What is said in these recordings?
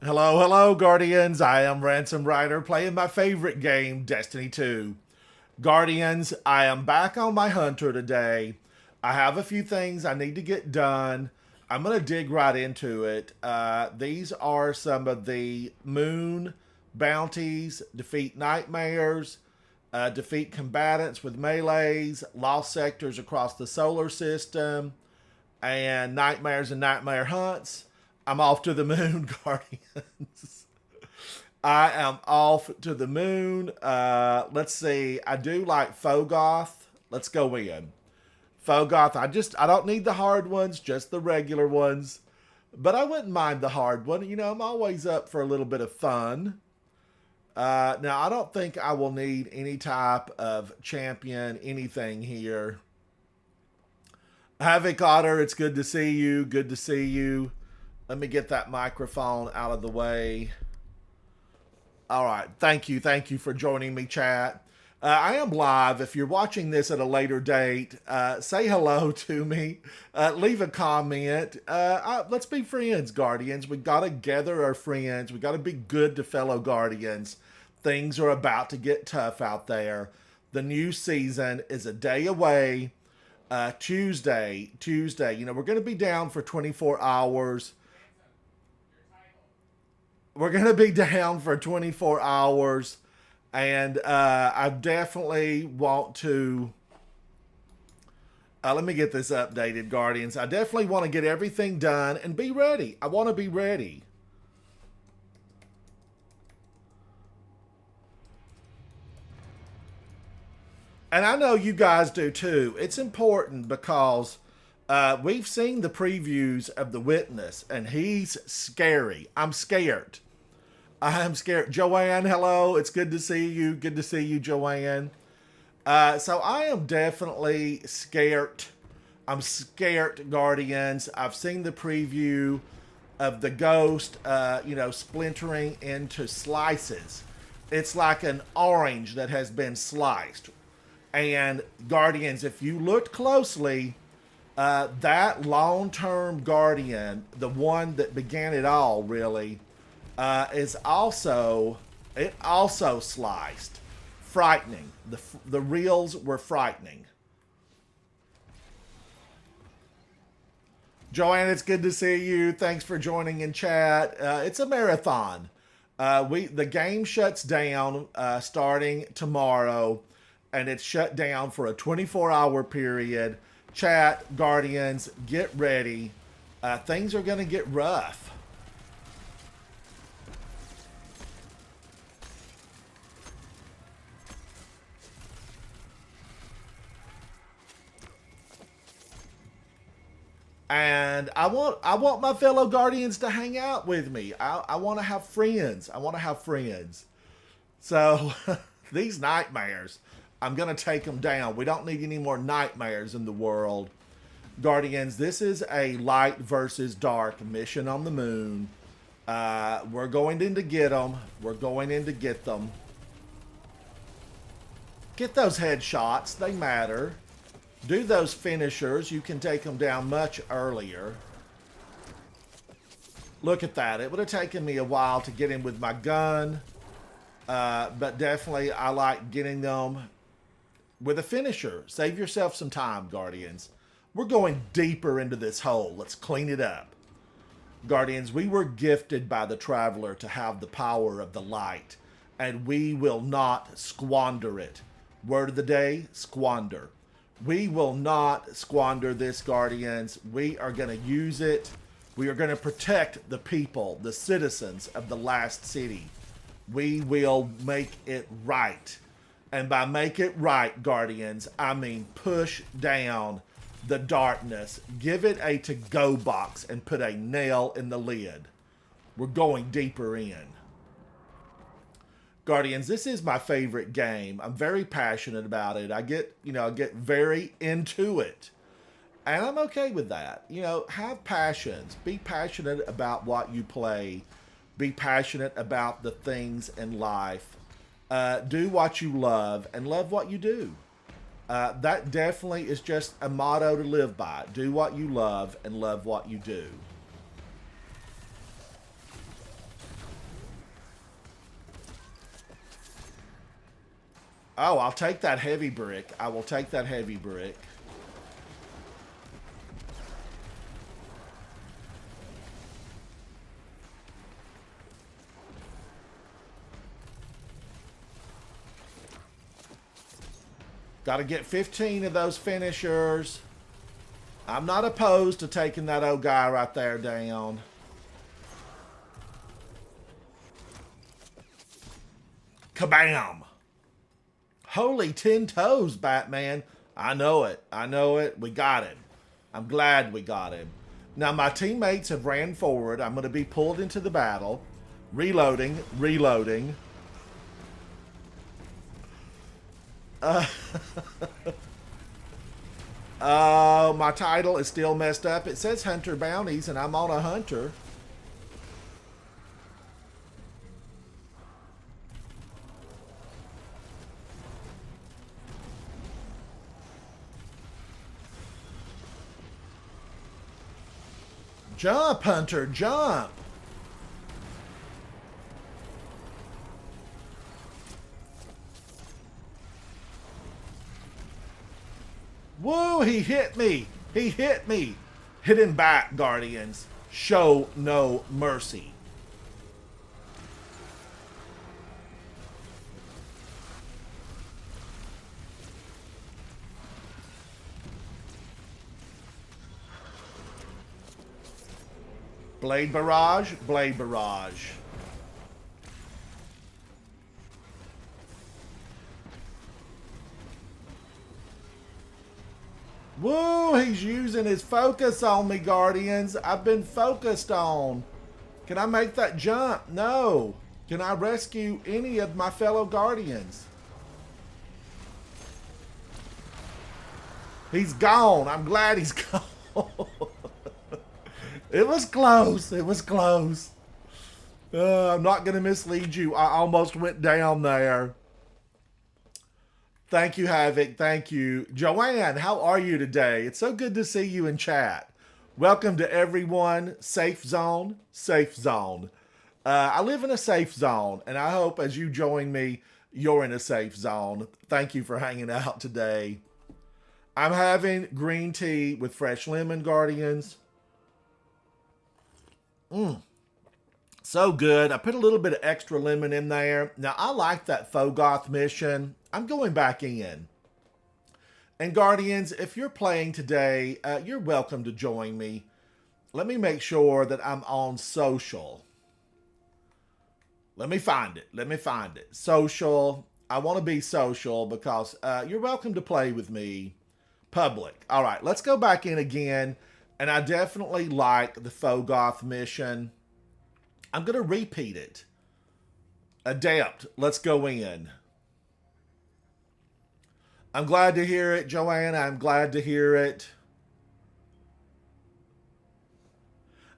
Hello, hello, Guardians. I am Ransom Rider playing my favorite game, Destiny 2. Guardians, I am back on my hunter today. I have a few things I need to get done. I'm going to dig right into it. These are some of the moon bounties: defeat nightmares, defeat combatants with melees, lost sectors across the solar system, and nightmares and nightmare hunts. I'm off to the moon, Guardians. I am off to the moon. Let's see. I do like Fogoth. Let's go in. Fogoth, I don't need the hard ones, just the regular ones. But I wouldn't mind the hard one. You know, I'm always up for a little bit of fun. Now, I don't think I will need any type of champion, anything here. Havoc Otter, it's good to see you. Good to see you. Let me get that microphone out of the way. All right. Thank you. Thank you for joining me, chat. I am live. If you're watching this at a later date, say hello to me. Leave a comment. Let's be friends, Guardians. We got to gather our friends. We got to be good to fellow Guardians. Things are about to get tough out there. The new season is a day away. Tuesday. You know, we're going to be down for 24 hours. We're going to be down for 24 hours. And I definitely want to... let me get this updated, Guardians. I definitely want to get everything done and be ready. I want to be ready. And I know you guys do too. It's important because we've seen the previews of The Witness, and he's scary. I'm scared. I'm scared. Joanne, hello. It's good to see you. Good to see you, Joanne. So I am definitely scared. I'm scared, Guardians. I've seen the preview of the ghost, splintering into slices. It's like an orange that has been sliced. And Guardians, if you looked closely, that long-term Guardian, the one that began it all, really, it also sliced. Frightening. The reels were frightening. Joanne, it's good to see you. Thanks for joining in chat. It's a marathon. The game shuts down starting tomorrow, and it's shut down for a 24-hour period. Chat, Guardians, get ready. Things are going to get rough. And I want my fellow Guardians to hang out with me. I want to have friends. I want to have friends. So these nightmares, I'm going to take them down. We don't need any more nightmares in the world. Guardians, this is a light versus dark mission on the moon. We're going in to get them. We're going in to get them. Get those headshots. They matter. Do those finishers. You can take them down much earlier. Look at that. It would have taken me a while to get in with my gun. But definitely I like getting them with a finisher. Save yourself some time, Guardians. We're going deeper into this hole. Let's clean it up. Guardians, we were gifted by the Traveler to have the power of the light, and we will not squander it. Word of the day, squander. We will not squander this, Guardians. We are going to use it. We are going to protect the people, the citizens of the last city. We will make it right. And by make it right, Guardians, I mean push down the darkness. Give it a to-go box and put a nail in the lid. We're going deeper in. Guardians, this is my favorite game. I'm very passionate about it. I get very into it. And I'm okay with that. You know, have passions. Be passionate about what you play. Be passionate about the things in life. Do what you love and love what you do. That definitely is just a motto to live by. Do what you love and love what you do. Oh, I'll take that heavy brick. I will take that heavy brick. Got to get 15 of those finishers. I'm not opposed to taking that old guy right there down. Kabam! Holy 10 toes, Batman. I know it. I know it. We got him. I'm glad we got him. Now, my teammates have ran forward. I'm going to be pulled into the battle. Reloading. Reloading. Oh, my title is still messed up. It says Hunter Bounties, and I'm on a hunter. Jump, Hunter, jump. Whoa, he hit me. He hit me. Hit him back, Guardians. Show no mercy. Blade barrage, blade barrage. Woo, he's using his focus on me, Guardians. I've been focused on. Can I make that jump? No. Can I rescue any of my fellow Guardians? He's gone. I'm glad he's gone. It was close. It was close. I'm not going to mislead you. I almost went down there. Thank you, Havoc. Thank you. Joanne, how are you today? It's so good to see you in chat. Welcome to everyone. Safe zone. Safe zone. I live in a safe zone, and I hope as you join me, you're in a safe zone. Thank you for hanging out today. I'm having green tea with fresh lemon, Guardians. So good. I put a little bit of extra lemon in there. Now, I like that Fogoth mission. I'm going back in. And Guardians, if you're playing today, you're welcome to join me. Let me make sure that I'm on social. Let me find it. Let me find it. Social. I want to be social because you're welcome to play with me. Public. All right, let's go back in again. And I definitely like the Fogoth mission. I'm going to repeat it. Adapt. Let's go in. I'm glad to hear it, Joanna. I'm glad to hear it.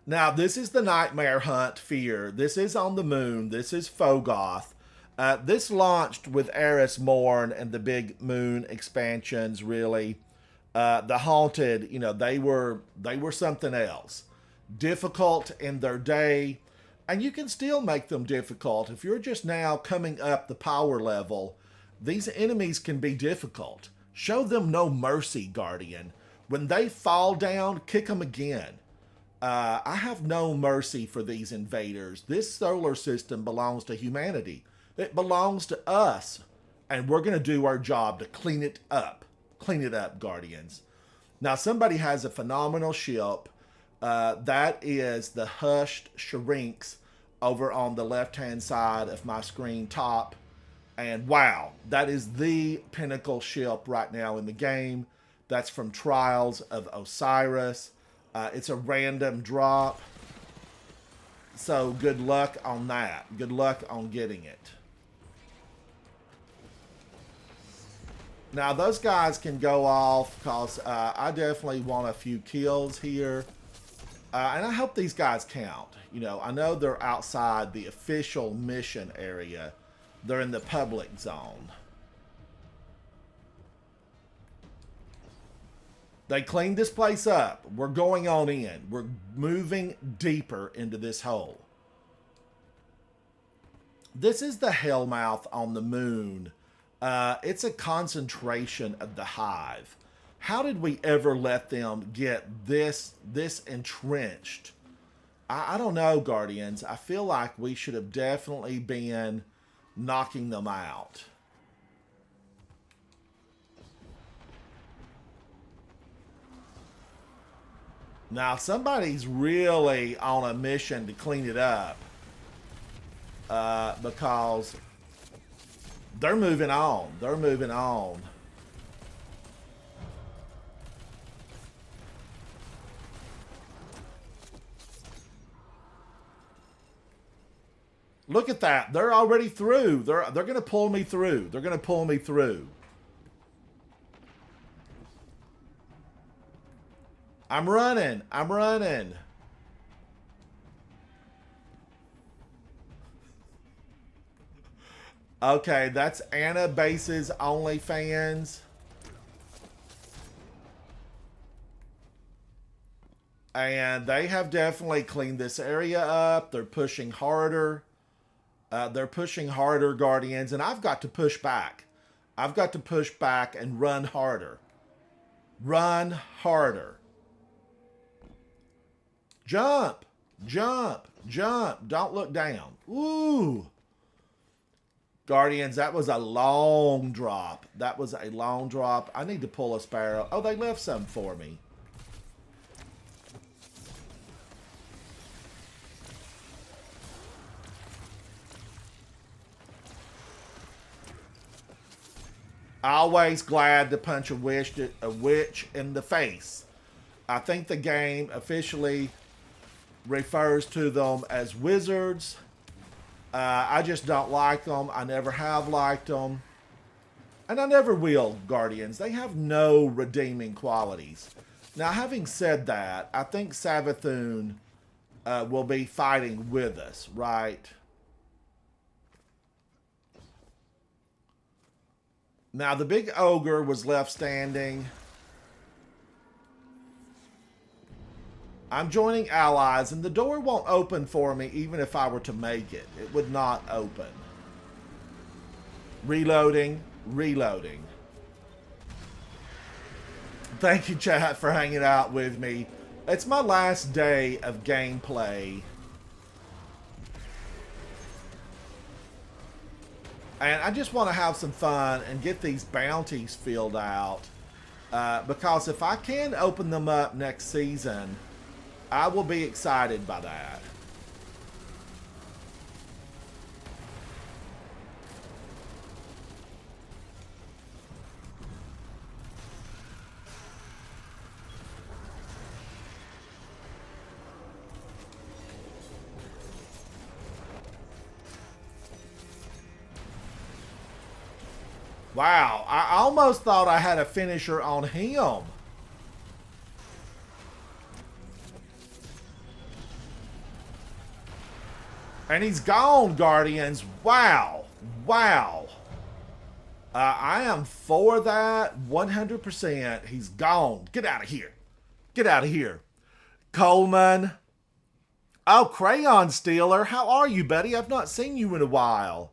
Now, this is the Nightmare Hunt Fear. This is on the moon. This is Fogoth. This launched with Eris Morn and the Big Moon expansions, really. The Haunted, you know, they were something else. Difficult in their day, and you can still make them difficult. If you're just now coming up the power level, these enemies can be difficult. Show them no mercy, Guardian. When they fall down, kick them again. I have no mercy for these invaders. This solar system belongs to humanity. It belongs to us, and we're going to do our job to clean it up. Clean it up, Guardians. Now, somebody has a phenomenal ship. That is the Hushed Shrinks over on the left-hand side of my screen top. And wow, that is the pinnacle ship right now in the game. That's from Trials of Osiris. It's a random drop. So good luck on that. Good luck on getting it. Now, those guys can go off because I definitely want a few kills here. And I hope these guys count. You know, I know they're outside the official mission area. They're in the public zone. They cleaned this place up. We're going on in. We're moving deeper into this hole. This is the Hellmouth on the moon. It's a concentration of the hive. How did we ever let them get this entrenched? I don't know, Guardians. I feel like we should have definitely been knocking them out. Now, somebody's really on a mission to clean it up. Because they're moving on. They're moving on. Look at that. They're already through. They're going to pull me through. They're going to pull me through. I'm running. I'm running. Okay, that's Anna Base's OnlyFans. And they have definitely cleaned this area up. They're pushing harder. Guardians. And I've got to push back. I've got to push back and run harder. Run harder. Jump. Jump. Jump. Don't look down. Ooh. Guardians, that was a long drop. That was a long drop. I need to pull a sparrow. Oh, they left some for me. Always glad to punch a witch in the face. I think the game officially refers to them as wizards. I just don't like them. I never have liked them. And I never will, Guardians. They have no redeeming qualities. Now, having said that, I think Savathun will be fighting with us, right? Now, the big ogre was left standing. I'm joining allies, and the door won't open for me even if I were to make it. It would not open. Reloading, reloading. Thank you, chat, for hanging out with me. It's my last day of gameplay. And I just want to have some fun and get these bounties filled out. Because if I can open them up next season, I will be excited by that. Wow, I almost thought I had a finisher on him. And he's gone, Guardians. Wow. Wow. I am for that 100%. He's gone. Get out of here. Get out of here. Coleman. Oh, Crayon Stealer. How are you, buddy? I've not seen you in a while.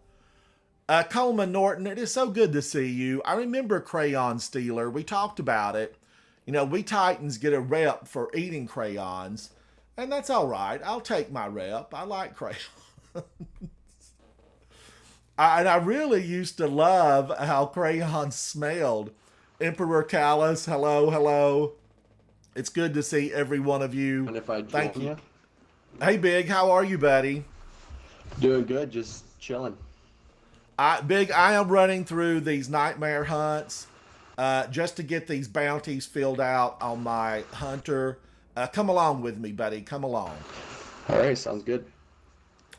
Coleman Norton, it is so good to see you. I remember Crayon Stealer. We talked about it. You know, we Titans get a rep for eating crayons. And that's all right. I'll take my rep. I like crayons. And I really used to love how crayons smelled. Emperor Callus, hello, hello. It's good to see every one of you. And if I Thank you. Hey, Big, how are you, buddy? Doing good, just chilling. Big, I am running through these nightmare hunts just to get these bounties filled out on my hunter. Come along with me, buddy. Come along. All right, sounds good.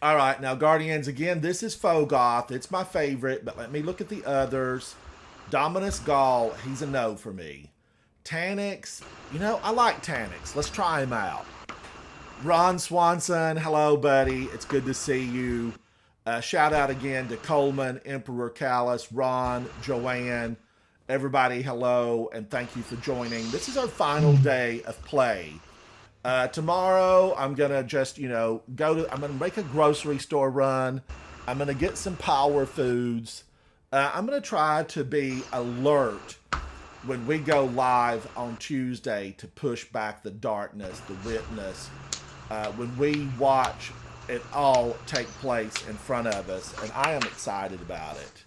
All right, now, Guardians, again, this is Fogoth. It's my favorite, but let me look at the others. Dominus Gall, he's a no for me. Tanix, you know, I like Tanix. Let's try him out. Ron Swanson, hello, buddy. It's good to see you. Shout out again to Coleman, Emperor Callus, Ron, Joanne, everybody, hello, and thank you for joining. This is our final day of play. Tomorrow, I'm going to just, you know, I'm going to make a grocery store run. I'm going to get some power foods. I'm going to try to be alert when we go live on Tuesday to push back the darkness, the witness, when we watch it all take place in front of us. And I am excited about it.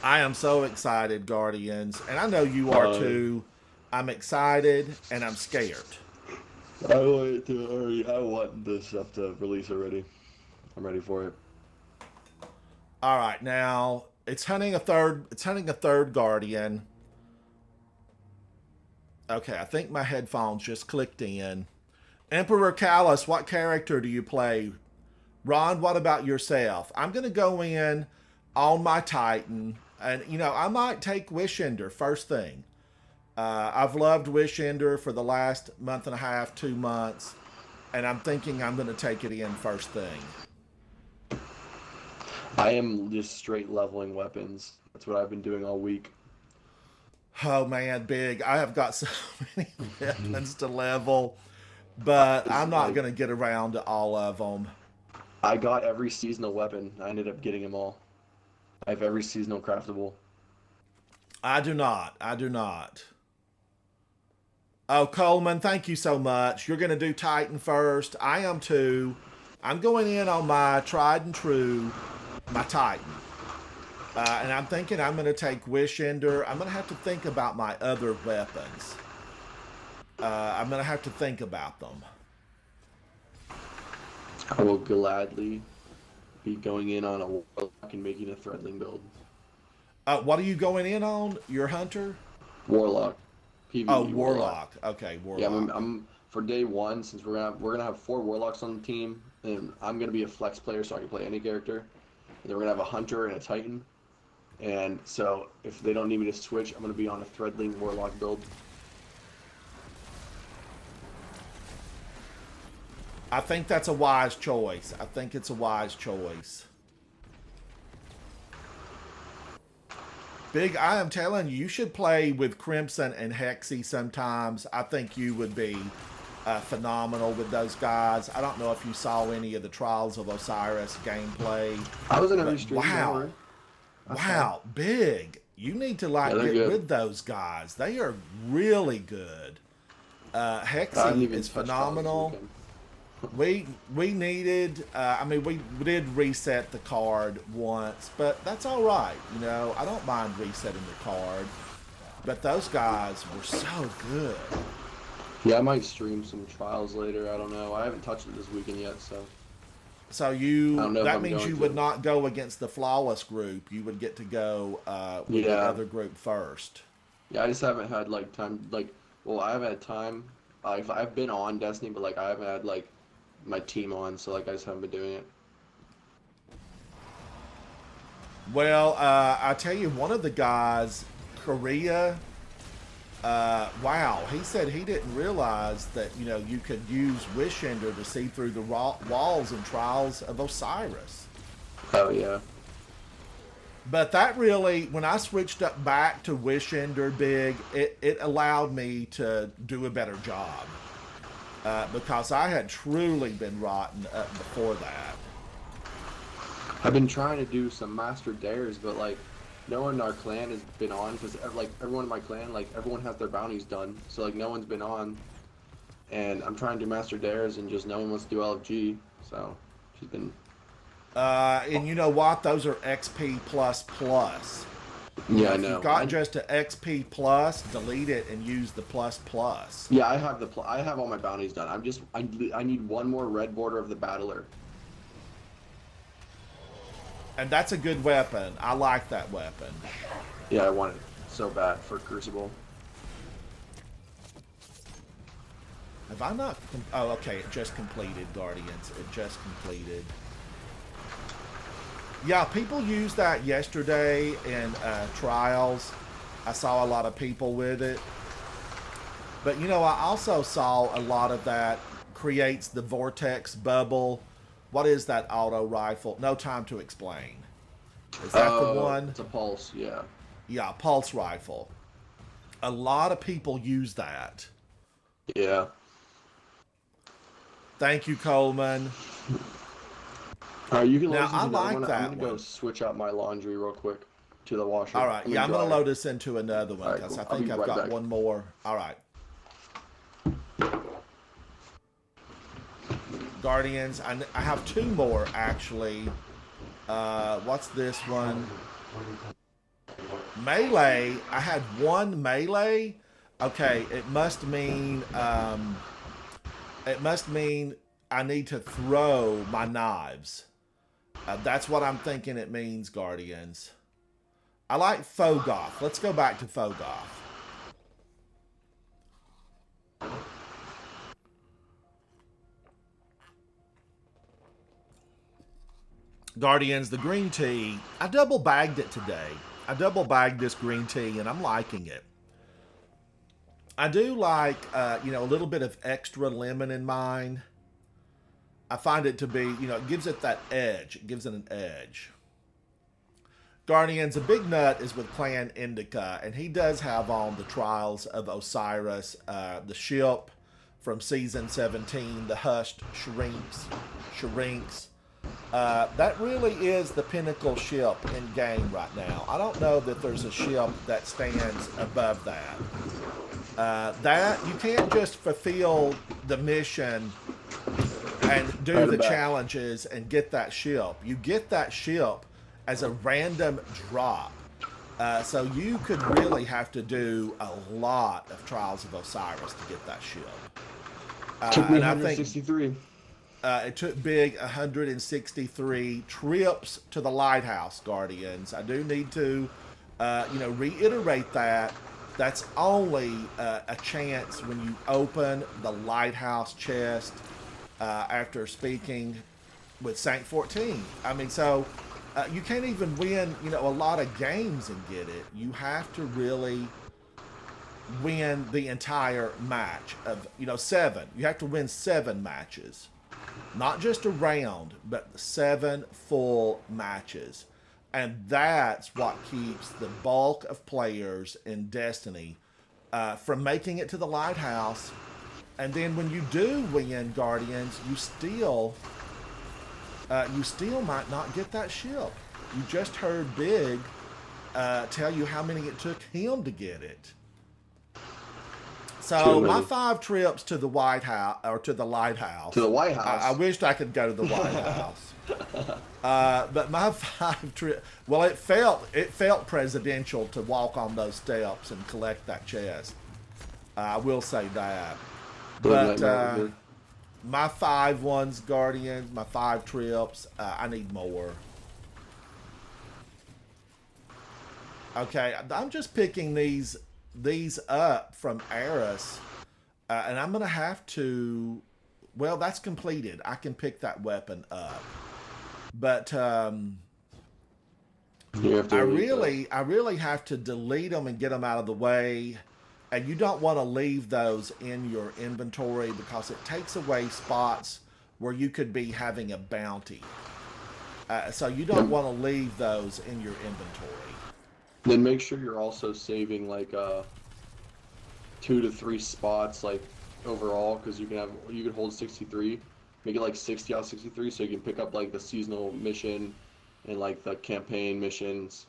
I am so excited, Guardians. And I know you are too. I'm excited and I'm scared. I want this stuff to release already. I'm ready for it. All right, now it's hunting a third. It's hunting a third Guardian. Okay, I think my headphones just clicked in. Emperor Callus, what character do you play? Ron, what about yourself? I'm gonna go in on my Titan, and I might take Wishender first thing. I've loved Wishender for the last month and a half, 2 months, and I'm thinking I'm going to take it in first thing. I am just straight leveling weapons. That's what I've been doing all week. Oh man, big. I have got so many weapons to level, but I'm not going to get around to all of them. I got every seasonal weapon. I ended up getting them all. I have every seasonal craftable. I do not. I do not. Oh, Coleman, thank you so much. You're going to do Titan first. I am too. I'm going in on my tried and true, my Titan. And I'm thinking I'm going to take Wishender. I'm going to have to think about my other weapons. I'm going to have to think about them. I will gladly be going in on a Warlock and making a Threadling build. What are you going in on? Your Hunter? Warlock. PvE, oh, Warlock. Okay, Warlock. Yeah, I'm for day one, since we're gonna have 4 Warlocks on the team, and I'm gonna be a flex player, so I can play any character. And then we're gonna have a Hunter and a Titan. And so if they don't need me to switch, I'm gonna be on a Threadling Warlock build. I think that's a wise choice. I think it's a wise choice. Big, I am telling you, you should play with Crimson and Hexy sometimes. I think you would be phenomenal with those guys. I don't know if you saw any of the Trials of Osiris gameplay. I was in every stream. Wow. Wow, Big. You need to get with those guys. They are really good. Hexy is phenomenal. We needed, we did reset the card once, but that's all right. I don't mind resetting the card, but those guys were so good. Yeah, I might stream some Trials later. I don't know. I haven't touched it this weekend yet, so. So that means you would not go against the Flawless group. You would get to go with the other group first. Yeah, I just haven't had time. I haven't had time. I've been on Destiny, but I haven't had my team on, so I just haven't been doing it. Well, I tell you, one of the guys, Korea, wow, he said he didn't realize that you could use Wishender to see through the walls in Trials of Osiris. Oh yeah. But that really, when I switched up back to Wishender Big, it allowed me to do a better job. Because I had truly been rotten up before that. I've been trying to do some Master Dares, but no one in our clan has been on, because everyone in my clan, everyone has their bounties done, so no one's been on. And I'm trying to do Master Dares, and just no one wants to do LFG, so she's been. And you know what? Those are XP plus. Yeah, I know. If you've got just an XP plus, delete it and use the plus. Yeah, I have all my bounties done. I need one more red border of the Battler. And that's a good weapon. I like that weapon. Yeah, I want it so bad for Crucible. Have I not? Oh, okay. It just completed, Guardians. It just completed. Yeah, people used that yesterday in Trials. I saw a lot of people with it. But, I also saw a lot of that creates the vortex bubble. What is that auto rifle? No Time to Explain. Is that the one? It's a pulse, yeah. Yeah, pulse rifle. A lot of people use that. Yeah. Thank you, Coleman. All right, you can load Now, us I into another like one. I'm that gonna go one. switch out my laundry real quick to the washer. All right. I Yeah, mean I'm going to dryer. load us into another one All right, because cool. I I'll be think I've right got back. one more. All right. Guardians. I have two more, actually. What's this one? Melee. I had one melee. Okay, it must mean I need to throw my knives. That's what I'm thinking it means, Guardians. I like Fogoth. Let's go back to Fogoth. Guardians, the green tea. I double bagged it today. I double bagged this green tea and I'm liking it. I do like, a little bit of extra lemon in mine. I find it to be, it gives it that edge. It gives it an edge. Guardians, a big nut is with Clan Indica, and he does have on the Trials of Osiris, the ship from Season 17, the Hushed Shrinks. That really is the pinnacle ship in game right now. I don't know that there's a ship that stands above that. That you can't just fulfill the mission and do the challenges and get that ship. You get that ship as a random drop. So you could really have to do a lot of Trials of Osiris to get that ship. Took me 163. It took Big 163 trips to the lighthouse, Guardians. I do need to, reiterate that. That's only a chance when you open the lighthouse chest after speaking with Saint 14. I mean, so you can't even win, a lot of games and get it. You have to really win the entire match of, 7. You have to win 7 matches. Not just a round, but 7 full matches. And that's what keeps the bulk of players in Destiny from making it to the lighthouse. And then when you do win, Guardians, you still might not get that ship. You just heard Big tell you how many it took him to get it. So my 5 trips to the White House, or to the lighthouse. To the White House. I wished I could go to the White House. But my 5 trips. Well, it felt presidential to walk on those steps and collect that chest. I will say that. But my 5 ones, Guardians, my 5 trips. I need more. Okay, I'm just picking these up from Eris, and I'm gonna have to. Well, that's completed. I can pick that weapon up, but I really have to delete them and get them out of the way. And you don't want to leave those in your inventory because it takes away spots where you could be having a bounty. So you don't want to leave those in your inventory. Then make sure you're also saving like 2 to 3 spots like overall, because you can hold 63, make it like 60 out of 63, so you can pick up like the seasonal mission and like the campaign missions.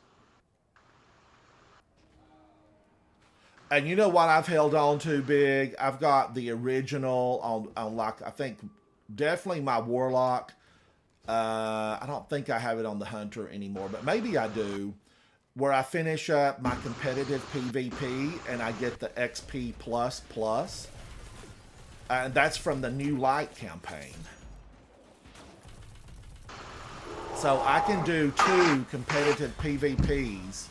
And you know what I've held on to, Big? I've got the original on like, I think definitely my Warlock. I don't think I have it on the Hunter anymore, but maybe I do. Where I finish up my competitive PvP and I get the XP++. And that's from the New Light campaign. So I can do 2 competitive PvPs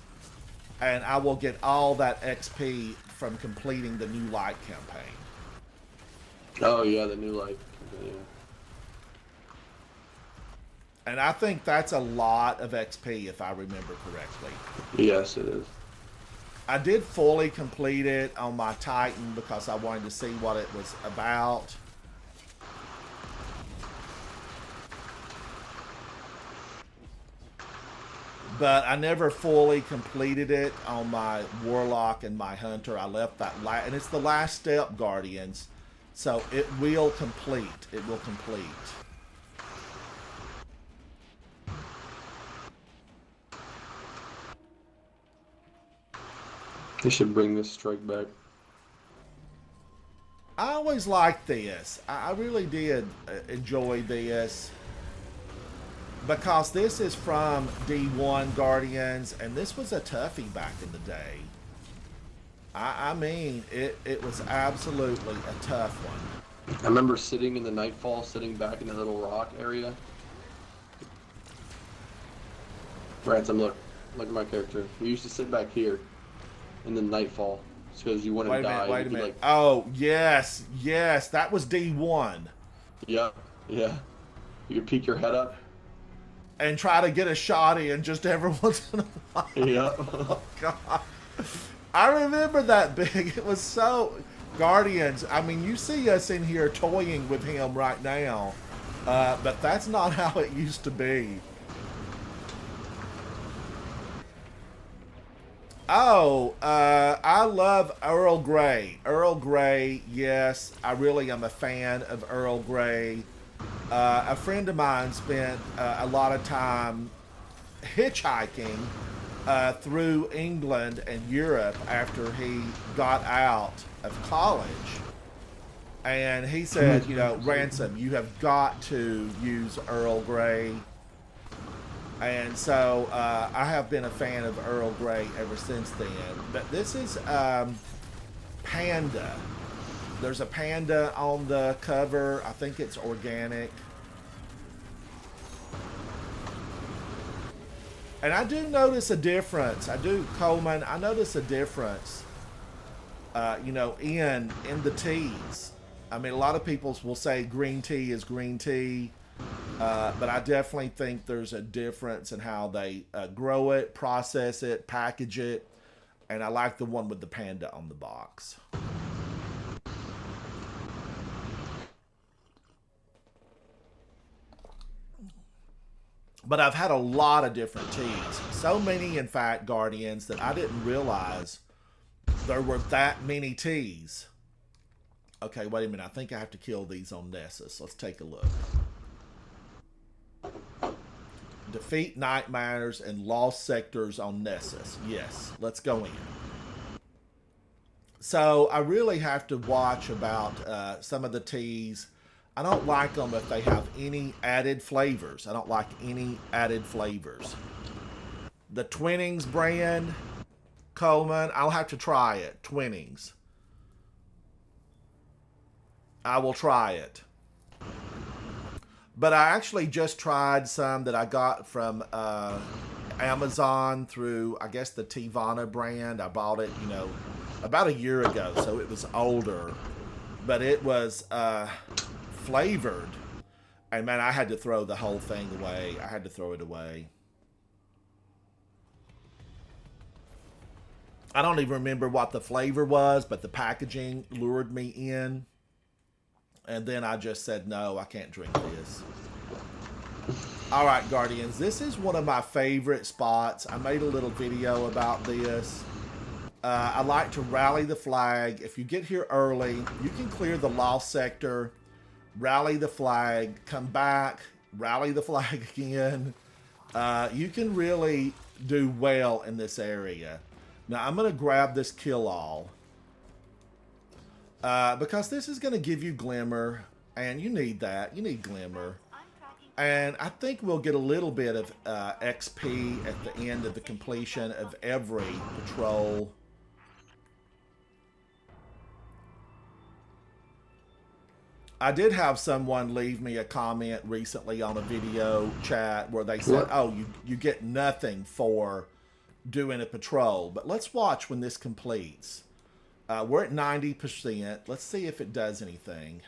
and I will get all that XP from completing the New Light campaign. Oh yeah, the New Light. Yeah. And I think that's a lot of XP if I remember correctly. Yes, it is. I did fully complete it on my Titan because I wanted to see what it was about. But I never fully completed it on my Warlock and my Hunter. I left that and it's the last step, Guardians. So it will complete. It will complete. They should bring this strike back. I always liked this. I really did enjoy this because this is from D1 Guardians, and this was a toughie back in the day. I mean, it was absolutely a tough one. I remember sitting in the Nightfall, sitting back in the little rock area. Ransom, look at my character. We used to sit back here in the Nightfall because you wouldn't die. Wait a minute. Like... Oh, yes, that was D1. Yeah. You could peek your head up and try to get a shot in just every once in a while. Yeah. Oh, God. I remember that big. It was so... Guardians, I mean, you see us in here toying with him right now, but that's not how it used to be. Oh, I love Earl Grey. Earl Grey, yes, I really am a fan of Earl Grey. A friend of mine spent a lot of time hitchhiking through England and Europe after he got out of college. And he said, you know, Ransom, you have got to use Earl Grey. And so I have been a fan of Earl Grey ever since then. But this is Panda. There's a panda on the cover. I think it's organic. And I do notice a difference. I do, Coleman, I notice a difference, you know, in the teas. I mean, a lot of people will say green tea is green tea. But I definitely think there's a difference in how they grow it, process it, package it. And I like the one with the panda on the box. But I've had a lot of different teas. So many, in fact, Guardians, that I didn't realize there were that many teas. Okay, wait a minute. I think I have to kill these on Nessus. Let's take a look. Defeat nightmares and lost sectors on Nessus. Yes, let's go in. So I really have to watch about some of the teas. I don't like them if they have any added flavors. I don't like any added flavors. The Twinnings brand, Coleman, I'll have to try it. Twinnings. I will try it. But I actually just tried some that I got from Amazon through, I guess, the Tivana brand. I bought it, you know, about a year ago, so it was older. But it was flavored. And, man, I had to throw the whole thing away. I had to throw it away. I don't even remember what the flavor was, but the packaging lured me in. And then I just said, no, I can't drink this. All right, Guardians, this is one of my favorite spots. I made a little video about this. I like to rally the flag. If you get here early, you can clear the lost sector, rally the flag, come back, rally the flag again. You can really do well in this area. Now, I'm going to grab this kill-all. Because this is going to give you glimmer, and you need that. You need glimmer. And I think we'll get a little bit of XP at the end of the completion of every patrol. I did have someone leave me a comment recently on a video chat where they said, oh, you get nothing for doing a patrol. But let's watch when this completes. We're at 90%. Let's see if it does anything.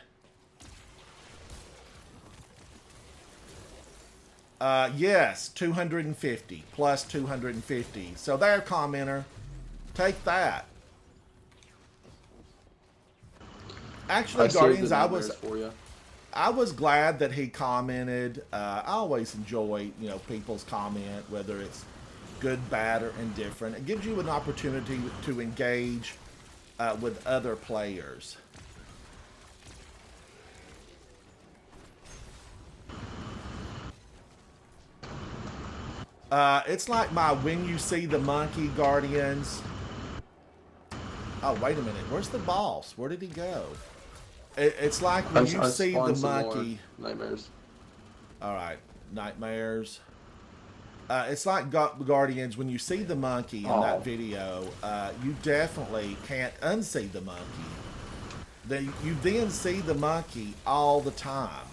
Yes, 250 plus 250. So there, commenter. Take that. Actually, Guardians, I was glad that he commented. I always enjoy, you know, people's comment, whether it's good, bad, or indifferent. It gives you an opportunity to engage with other players. It's like my When You See the Monkey, Guardians. Oh, wait a minute. Where's the boss? Where did he go? It's like I, when you I see the spawned some monkey. more nightmares. All right, nightmares. It's like Guardians. When you see the monkey in that Oh. video, you definitely can't unsee the monkey. You then see the monkey all the time.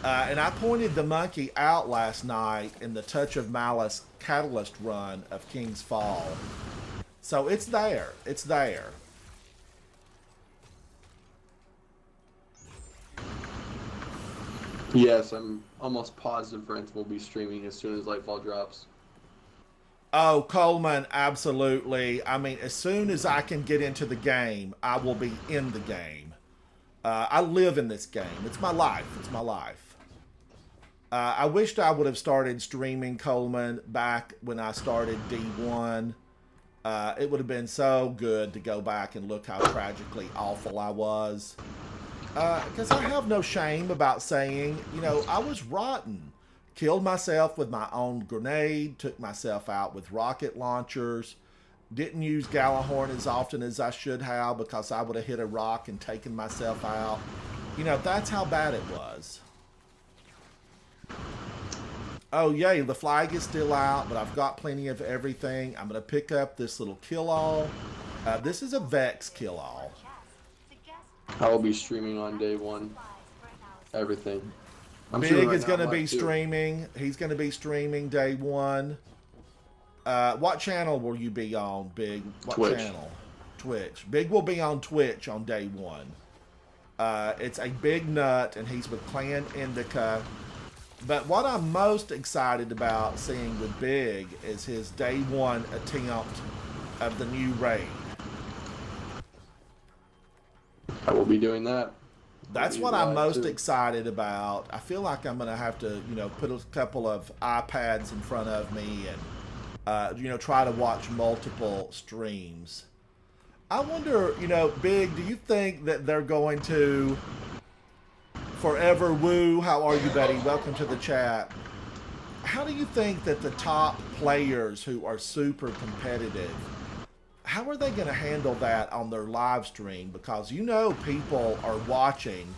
And I pointed the monkey out last night in the Touch of Malice Catalyst run of King's Fall. So it's there. It's there. Yes, I'm almost positive Brent will be streaming as soon as Lightfall drops. Oh, Coleman, absolutely. I mean, as soon as I can get into the game, I will be in the game. I live in this game. It's my life. It's my life. I wished I would have started streaming, Coleman, back when I started D1. It would have been so good to go back and look how tragically awful I was. Because I have no shame about saying, you know, I was rotten. Killed myself with my own grenade, took myself out with rocket launchers, didn't use Gallahorn as often as I should have because I would have hit a rock and taken myself out. You know, that's how bad it was. Oh, yay, the flag is still out, but I've got plenty of everything. I'm going to pick up this little kill-all. This is a Vex kill-all. I will be streaming on day one. Everything. I'm Big sure right is now going to I'm be live too. streaming. He's going to be streaming day one. What channel will you be on, Big? What Twitch. channel? Twitch. Big will be on Twitch on day one. It's a big nut, and he's with Clan Indica. But what I'm most excited about seeing with Big is his day one attempt of the new raid. I will be doing that. That's I'll be what I'm live most too. excited about. I feel like I'm going to have to, you know, put a couple of iPads in front of me and, you know, try to watch multiple streams. I wonder, you know, Big, do you think that they're going to Forever Woo? How are you, buddy? Welcome to the chat. How do you think that the top players who are super competitive, how are they going to handle that on their live stream? Because you know people are watching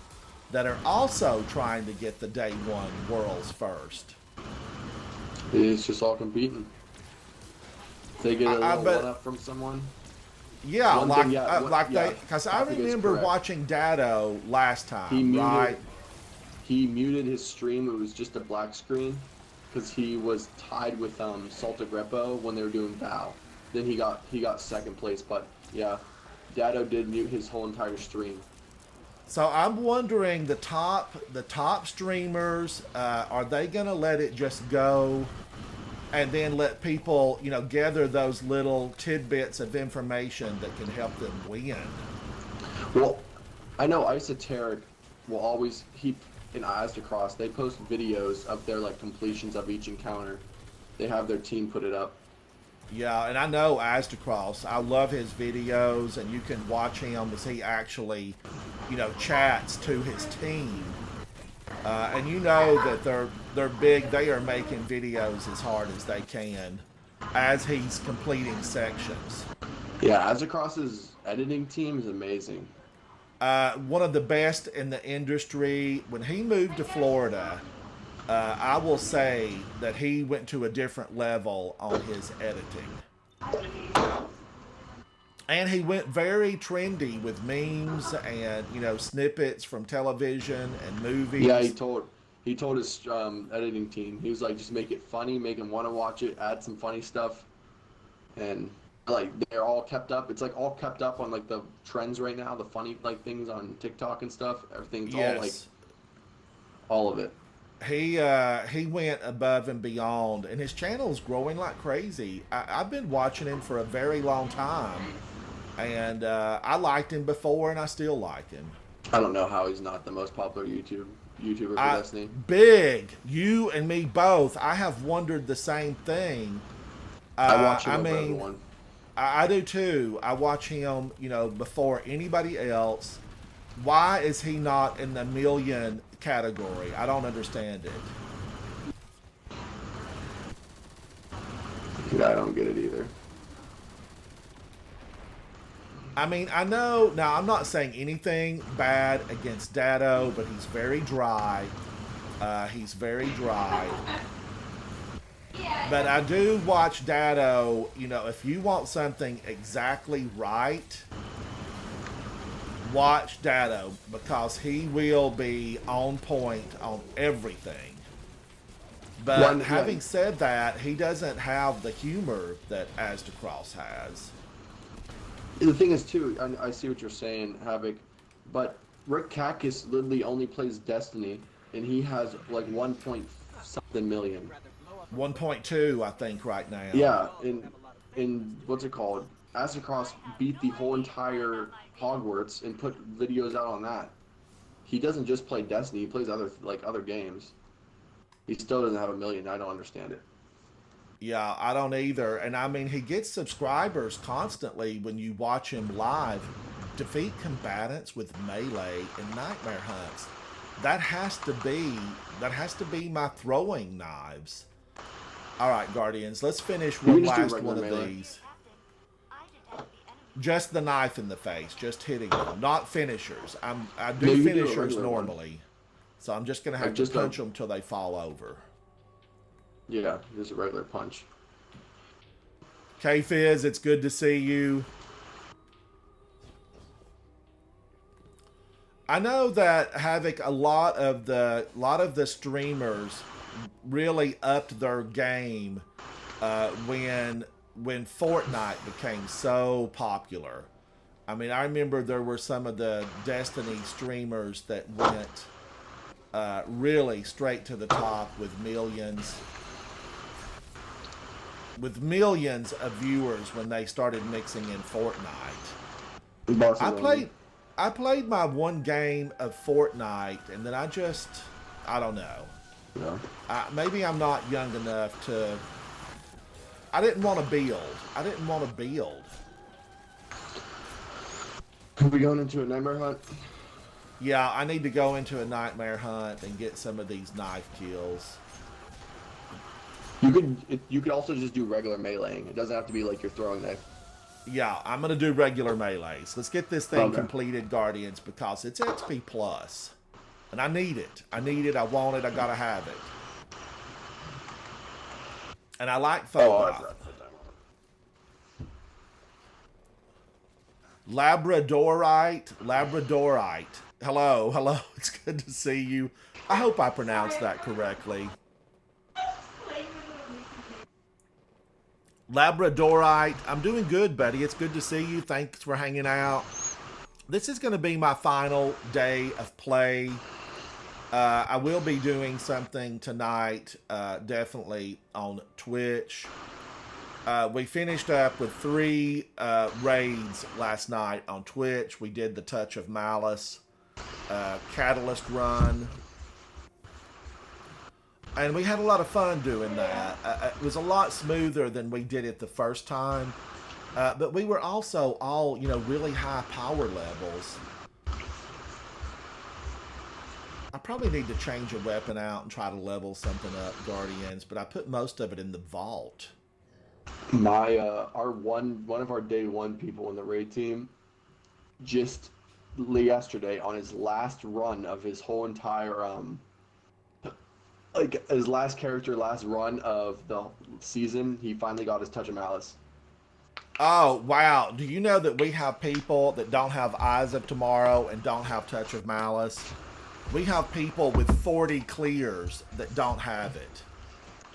that are also trying to get the day one worlds first. It's just all competing. If they get a I little bet- one up from someone. Yeah, One like thing, yeah, like yeah, they, because I I think it's remember correct. watching Dado last He time, muted, right? he muted his stream. It was just a black screen because he was tied with Salta Grepo when they were doing Val. Then he got second place, but yeah, Dado did mute his whole entire stream. So I'm wondering the top streamers, are they gonna let it just go, and then let people, you know, gather those little tidbits of information that can help them win? Well, I know Esoteric will always in Asdacross. They post videos of their like completions of each encounter. They have their team put it up. Yeah, and I know Asdacross. I love his videos, and you can watch him as he actually, you know, chats to his team. And you know that they're big. They are making videos as hard as they can as he's completing sections. Yeah, Asdacross's editing team is amazing. One of the best in the industry. When he moved to Florida, I will say that he went to a different level on his editing. And he went very trendy with memes and, you know, snippets from television and movies. Yeah, he told his editing team, he was like, just make it funny, make them want to watch it, add some funny stuff, and like they're all kept up. It's like all kept up on like the trends right now, the funny like things on TikTok and stuff. Everything's all like all of it. He went above and beyond, and his channel is growing like crazy. I've been watching him for a very long time, and I liked him before, and I still like him. I don't know how he's not the most popular YouTuber for Destiny. Big, you and me both. I have wondered the same thing. I watch him over everyone. I do too. I watch him, you know, before anybody else. Why is he not in the million category? I don't understand it. Yeah, I don't get it either. I mean, I know, now I'm not saying anything bad against Dado, but he's very dry. He's very dry. But I do watch Dado, you know, if you want something exactly right, watch Dado because he will be on point on everything. But having said that, he doesn't have the humor that Asdacross has. The thing is, too, I see what you're saying, Havoc, but Rick Kakis literally only plays Destiny, and he has like 1 point something million. 1.2, I think, right now. Yeah, in what's it called? Asacross beat the whole entire Hogwarts and put videos out on that. He doesn't just play Destiny; he plays other games. He still doesn't have a million. I don't understand it. Yeah, I don't either. And I mean, he gets subscribers constantly when you watch him live. Defeat combatants with melee and nightmare hunts. That has to be my throwing knives. All right, Guardians, let's finish one last one of these. Just the knife in the face, just hitting them, not finishers. I do finishers normally, so I'm just gonna have to punch them till they fall over. Yeah, just a regular punch. K-Fizz, it's good to see you. I know that Havoc, a lot of the streamers really upped their game when Fortnite became so popular. I mean, I remember there were some of the Destiny streamers that went really straight to the top with millions of viewers when they started mixing in Fortnite. I played my one game of Fortnite, and then I don't know. Yeah. Maybe I'm not young enough to. I didn't want to build. Are we going into a nightmare hunt? Yeah, I need to go into a nightmare hunt and get some of these knife kills. You could also just do regular meleeing. It doesn't have to be like you're throwing knife. Yeah, I'm going to do regular melees. Let's get this thing completed, Guardians, because it's XP plus. And I need it. I want it. I got to have it. And I like Fogoth. Labradorite. Hello. It's good to see you. I hope I pronounced that correctly. Labradorite, I'm doing good, buddy. It's good to see you. Thanks for hanging out. This is going to be my final day of play. I will be doing something tonight, definitely on Twitch. We finished up with 3 raids last night on Twitch. We did the Touch of Malice Catalyst run. And we had a lot of fun doing that. It was a lot smoother than we did it the first time. But we were also all, really high power levels. I probably need to change a weapon out and try to level something up, Guardians, but I put most of it in the vault. One of our day 1 people in the raid team just yesterday on his last run of his whole entire his last run of the season, he finally got his Touch of Malice. Oh, wow. Do you know that we have people that don't have Eyes of Tomorrow and don't have Touch of Malice? We have people with 40 clears that don't have it.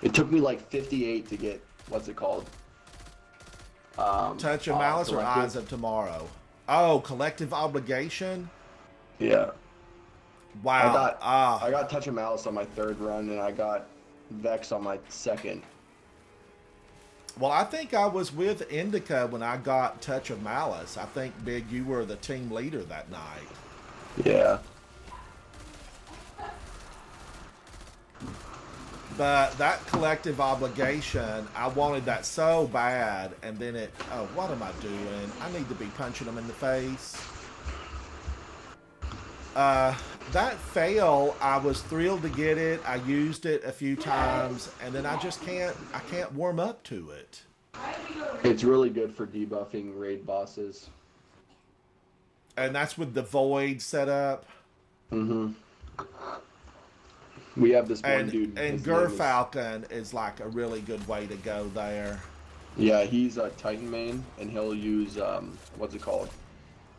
It took me like 58 to get, what's it called? Touch of Malice or Eyes of Tomorrow? Oh, Collective Obligation? Yeah. Wow. I got Touch of Malice on my 3rd run, and I got Vex on my 2nd. Well, I think I was with Indica when I got Touch of Malice. I think, Big, you were the team leader that night. Yeah. But that Collective Obligation, I wanted that so bad, and then what am I doing? I need to be punching them in the face. That fail, I was thrilled to get it. I used it a few times, and then I can't warm up to it. It's really good for debuffing raid bosses. And that's with the void setup. Mm-hmm. We have this one And dude. and His name is Gerfalcon is like a really good way to go there. yeah. He's a Titan main, and he'll use what's it called?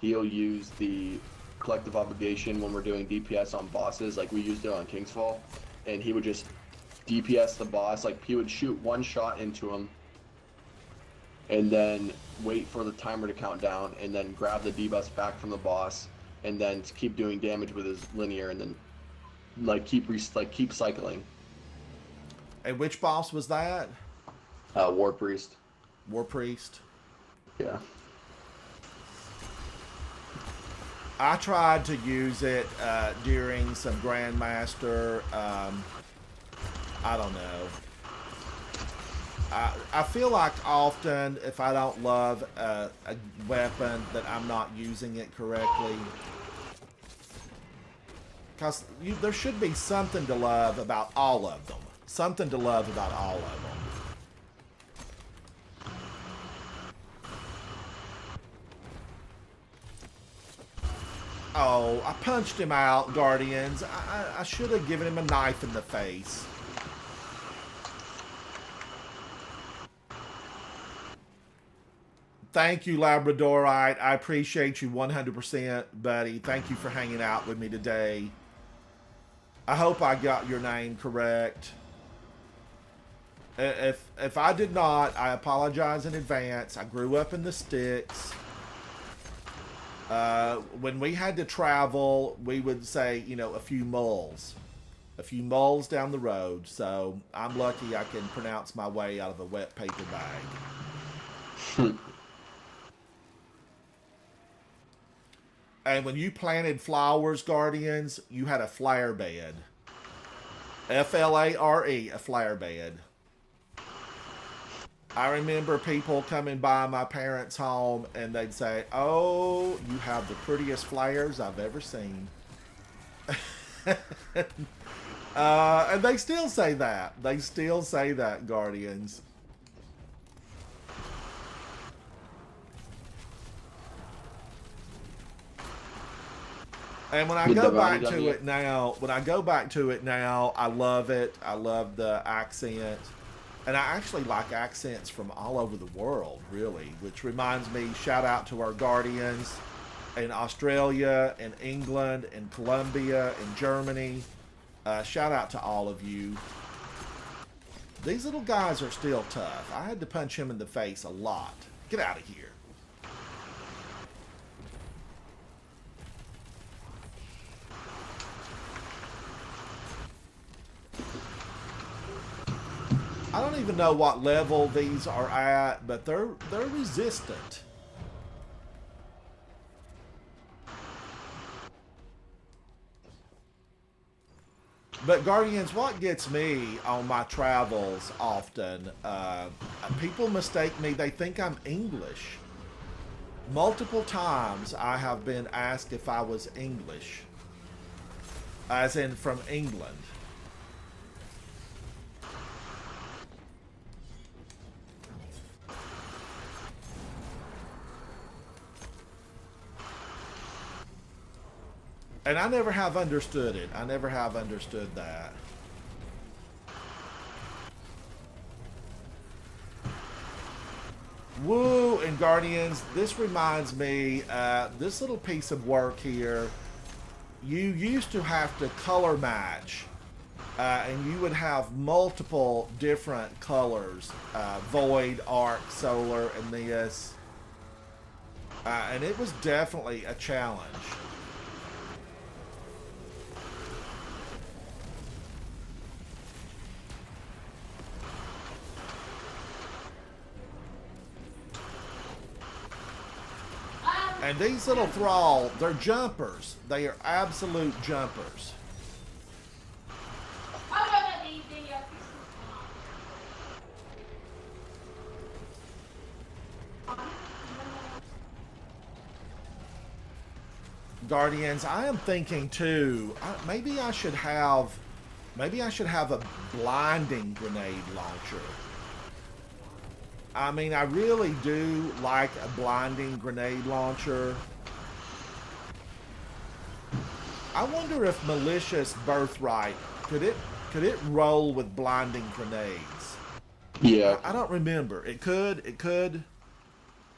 He'll use the collective obligation when we're doing DPS on bosses, like we used it on Kingsfall, and he would just DPS the boss. Like he would shoot one shot into him, and then wait for the timer to count down, and then grab the debuffs back from the boss, and then keep doing damage with his linear, and then like keep cycling. And which boss was that? War Priest. War Priest. Yeah. I tried to use it during some Grandmaster. I don't know. I feel like often if I don't love a weapon that I'm not using it correctly. Because there should be something to love about all of them. Something to love about all of them. Oh, I punched him out, Guardians. I should have given him a knife in the face. Thank you, Labradorite. I appreciate you 100%, buddy. Thank you for hanging out with me today. I hope I got your name correct. If I did not, I apologize in advance. I grew up in the sticks. When we had to travel, we would say, you know, a few moles. A few moles down the road. So I'm lucky I can pronounce my way out of a wet paper bag. And when you planted flowers, Guardians, you had a flower bed. Flare, a flower bed. I remember people coming by my parents' home and they'd say, "Oh, you have the prettiest flowers I've ever seen." And they still say that. They still say that, Guardians. And when I go back to it now, I love it. I love the accent. And I actually like accents from all over the world, really. Which reminds me, shout out to our Guardians in Australia, in England, in Colombia, in Germany. Shout out to all of you. These little guys are still tough. I had to punch him in the face a lot. Get out of here. I don't even know what level these are at, but they're resistant. But Guardians, what gets me on my travels often, people mistake me, they think I'm English. Multiple times I have been asked if I was English, as in from England. And I never have understood it. I never have understood that. Woo! And Guardians, this reminds me, this little piece of work here, you used to have to color match. And you would have multiple different colors. Void, Arc, Solar, and this. And it was definitely a challenge. And these little thrall, they're jumpers. They are absolute jumpers. Guardians, I am thinking too, maybe I should have a blinding grenade launcher. I mean, I really do like a blinding grenade launcher. I wonder if malicious birthright could it roll with blinding grenades? Yeah. I don't remember. It could. It could.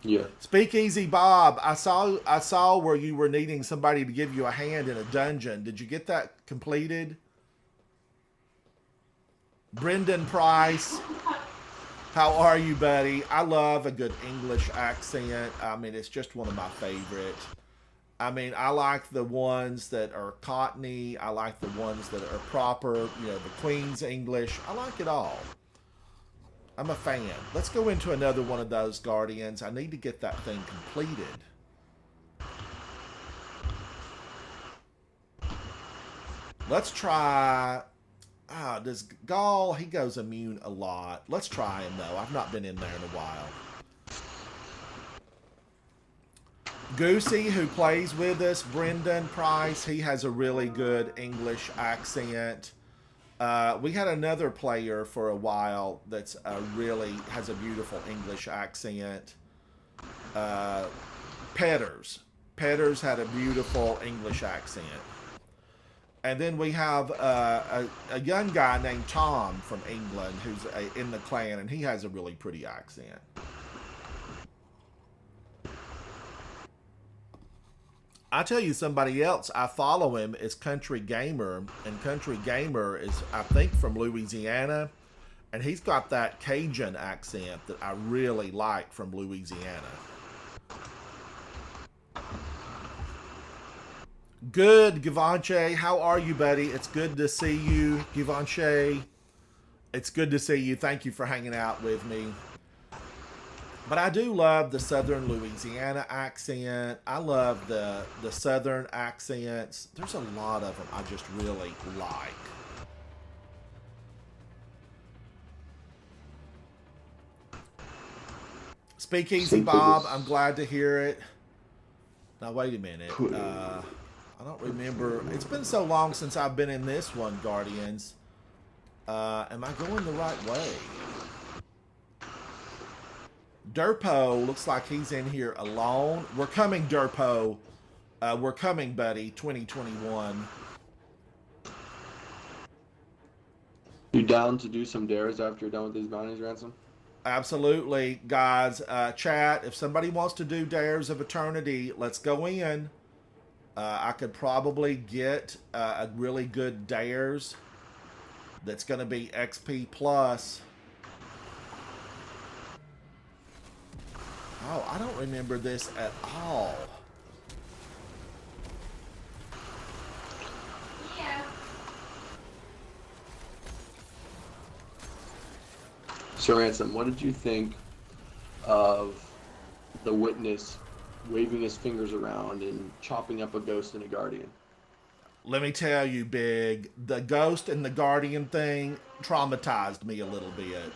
Yeah. Speakeasy Bob, I saw where you were needing somebody to give you a hand in a dungeon. Did you get that completed? Brendan Price, how are you, buddy? I love a good English accent. I mean, it's just one of my favorite. I mean, I like the ones that are Cockney. I like the ones that are proper, you know, the Queen's English. I like it all. I'm a fan. Let's go into another one of those Guardians. I need to get that thing completed. Let's try... does Gall, he goes immune a lot. Let's try him, though. I've not been in there in a while. Goosey, who plays with us, Brendan Price, he has a really good English accent. We had another player for a while that's really has a beautiful English accent. Petters. Petters had a beautiful English accent. And then we have a young guy named Tom from England who's in the clan, and he has a really pretty accent. I tell you, somebody else, I follow him, is Country Gamer, and Country Gamer is, I think, from Louisiana, and he's got that Cajun accent that I really like from Louisiana. Good, Givenchy. How are you, buddy? It's good to see you, Givenchy. It's good to see you. Thank you for hanging out with me. But I do love the Southern Louisiana accent. I love the Southern accents. There's a lot of them I just really like. Speakeasy Bob, I'm glad to hear it. Now, wait a minute. I don't remember. It's been so long since I've been in this one, Guardians. Am I going the right way? Durpo looks like he's in here alone. We're coming, Durpo. We're coming, buddy. 2021. You down to do some dares after you're done with these bounties, Ransom? Absolutely, guys. Chat, if somebody wants to do Dares of Eternity, let's go in. I could probably get a really good Dares that's going to be XP plus. Oh, I don't remember this at all. Yeah. So, Ransom, what did you think of the witness waving his fingers around and chopping up a ghost and a guardian? Let me tell you, Big, the ghost and the guardian thing traumatized me a little bit.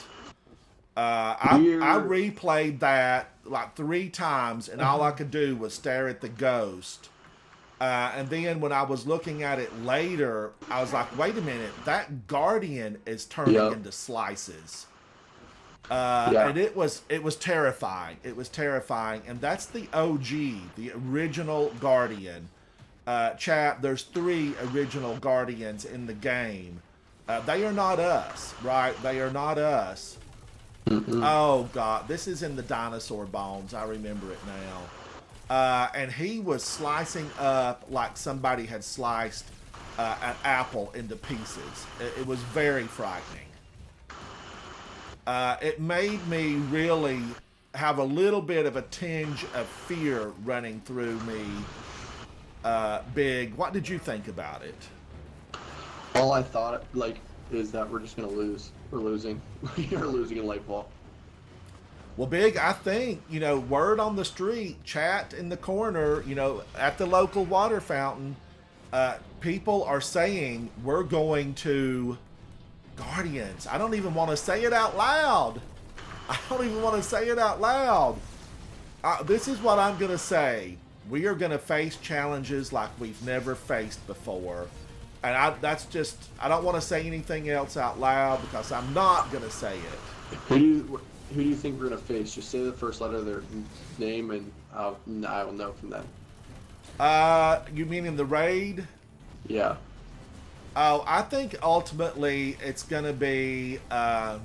I replayed that like 3 times, and all I could do was stare at the ghost. And then when I was looking at it later, I was like, wait a minute, that guardian is turning into slices. And it was terrifying. It was terrifying. And that's the OG, the original Guardian. Chat, there's 3 original Guardians in the game. They are not us, right? They are not us. Mm-hmm. Oh, God. This is in the dinosaur bones. I remember it now. And he was slicing up like somebody had sliced an apple into pieces. It was very frightening. It made me really have a little bit of a tinge of fear running through me. Big, what did you think about it? All I thought, is that we're just going to lose. We're losing. You're losing in Lightfall. Well, Big, I think, word on the street, chat in the corner, at the local water fountain, people are saying we're going to Guardians. I don't even want to say it out loud. This is what I'm going to say. We are going to face challenges like we've never faced before. And I don't want to say anything else out loud because I'm not going to say it. Who do you think we're going to face? Just say the first letter of their name and I'll know from them. You mean in the raid? Yeah. Oh, I think ultimately it's gonna be. Man,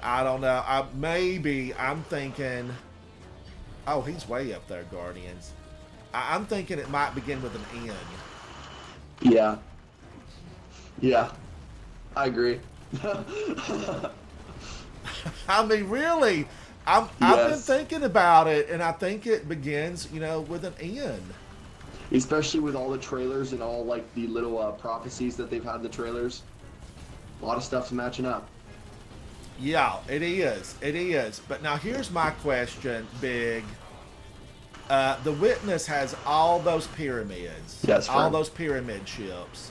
I don't know. I'm thinking. Oh, he's way up there, Guardians. I'm thinking it might begin with an N. Yeah. Yeah. I agree. I mean, really, I've been Yes. thinking about it, and I think it begins, with an N. Especially with all the trailers and all like the little prophecies that they've had in the trailers. A lot of stuff's matching up. Yeah, it is. It is. But now here's my question, Big. The Witness has all those pyramids, Yes, all friend. those pyramid ships,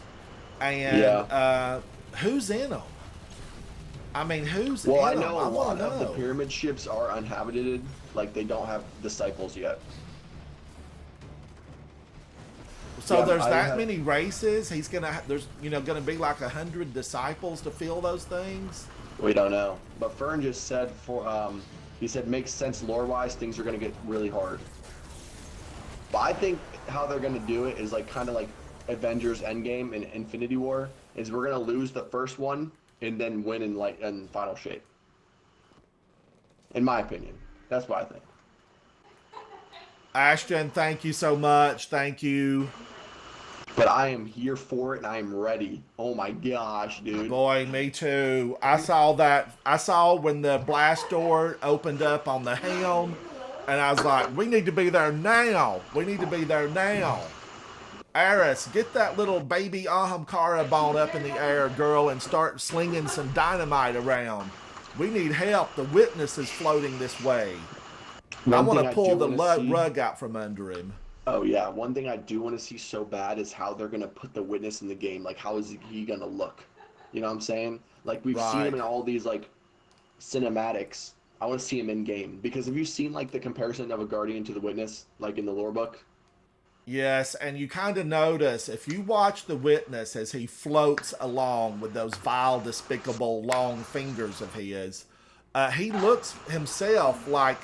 and Yeah. who's in them? I mean, who's Well, I in them? know a I want lot to of the know. pyramid ships are uninhabited. Like they don't have disciples yet. So Yeah, there's I that had. many races. There's gonna be like 100 disciples to fill those things. We don't know. But Fern just said he said makes sense lore wise. Things are gonna get really hard. But I think how they're gonna do it is like kind of like Avengers Endgame and Infinity War. Is we're gonna lose the first one and then win in final shape. In my opinion, that's what I think. Ashton, thank you so much. Thank you. But I am here for it and I am ready. Oh my gosh, dude. Boy, me too. I saw that. I saw when the blast door opened up on the helm, and I was like, we need to be there now. We need to be there now. Aris, get that little baby Ahamkara ball up in the air, girl, and start slinging some dynamite around. We need help. The Witness is floating this way. I One want to thing I pull do the want to see. rug out from under him. Oh yeah, one thing I do want to see so bad is how they're gonna put the witness in the game. Like, how is he gonna look? You know what I'm saying? Like we've seen him Right. in all these like cinematics. I want to see him in game because have you seen like the comparison of a guardian to the witness, like in the lore book? Yes, and you kind of notice if you watch the Witness as he floats along with those vile, despicable, long fingers of his, he looks himself like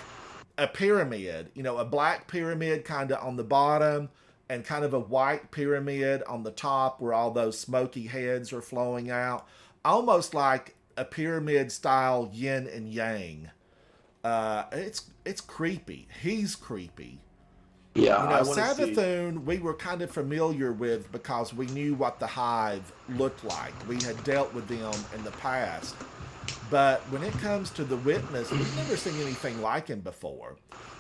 a pyramid. A black pyramid kind of on the bottom, and kind of a white pyramid on the top where all those smoky heads are flowing out, almost like a pyramid style yin and yang. It's creepy. He's creepy. Yeah, I want to see. Savathun we were kind of familiar with because we knew what the Hive looked like. We had dealt with them in the past. But when it comes to the Witness, we've never seen anything like him before.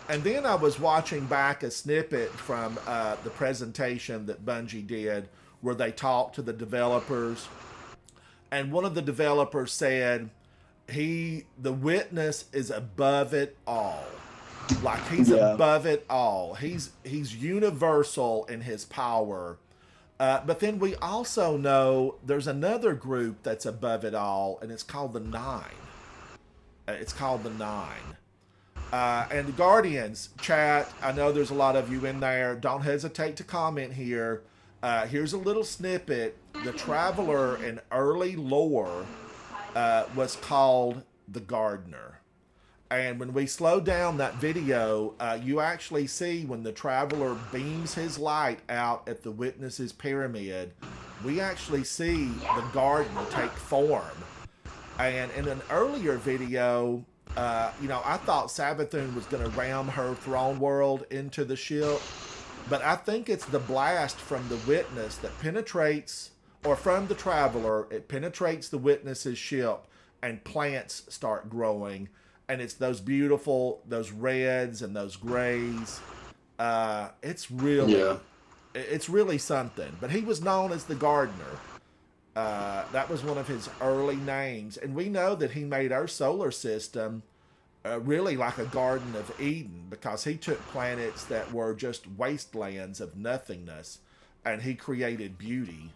And then I was watching back a snippet from the presentation that Bungie did where they talked to the developers. And one of the developers said, the Witness is above it all. Like he's Yeah, above it all. He's universal in his power. But then we also know there's another group that's above it all, and it's called the Nine. It's called the Nine. And the Guardians chat. I know there's a lot of you in there. Don't hesitate to comment here. Here's a little snippet. The Traveler in early lore was called the Gardener. And when we slow down that video, you actually see when the Traveler beams his light out at the Witness's pyramid, we actually see the garden take form. And in an earlier video, I thought Savathun was going to ram her throne world into the ship, but I think it's the blast from the Witness that penetrates, or from the Traveler, it penetrates the Witness's ship, and plants start growing. And it's those those reds and those grays. It's yeah, really something. But he was known as the Gardener. That was one of his early names. And we know that he made our solar system really like a Garden of Eden because he took planets that were just wastelands of nothingness and he created beauty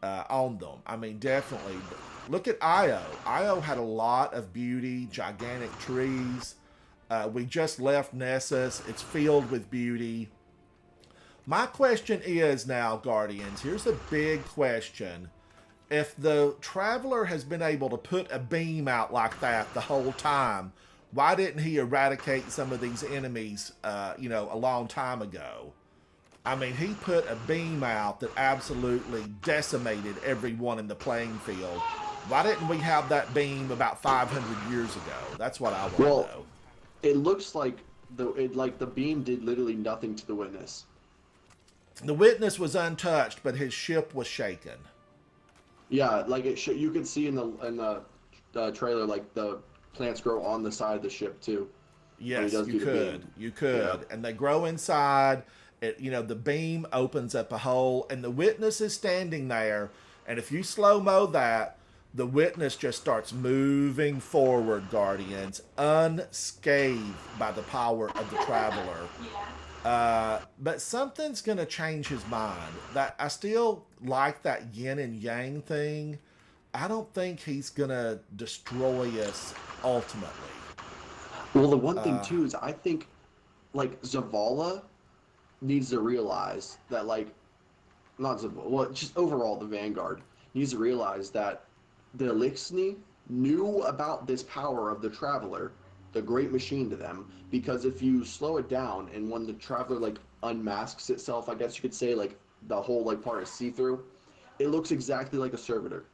on them. I mean, definitely. Look at Io. Io had a lot of beauty, gigantic trees. We just left Nessus. It's filled with beauty. My question is now, Guardians, here's a big question. If the Traveler has been able to put a beam out like that the whole time, why didn't he eradicate some of these enemies, a long time ago? I mean, he put a beam out that absolutely decimated everyone in the playing field. Why didn't we have that beam about 500 years ago? That's what I want to Well, know. it looks like the beam did literally nothing to the witness. The witness was untouched, but his ship was shaken. Yeah, like you could see in the trailer like the plants grow on the side of the ship too when he Yes, does you do the could. beam. You Yeah. could. And they grow inside. The beam opens up a hole, and the witness is standing there. And if you slow mo that, the witness just starts moving forward, Guardians, unscathed by the power of the traveler. But something's gonna change his mind. That I still like that yin and yang thing. I don't think he's gonna destroy us ultimately. Well, the one thing too is I think like Zavala needs to realize that like not Zavala, well, just overall the Vanguard needs to realize that the Elixni knew about this power of the Traveler, the great machine to them, because if you slow it down and when the Traveler like unmasks itself, I guess you could say like the whole like part is see through, it looks exactly like a servitor.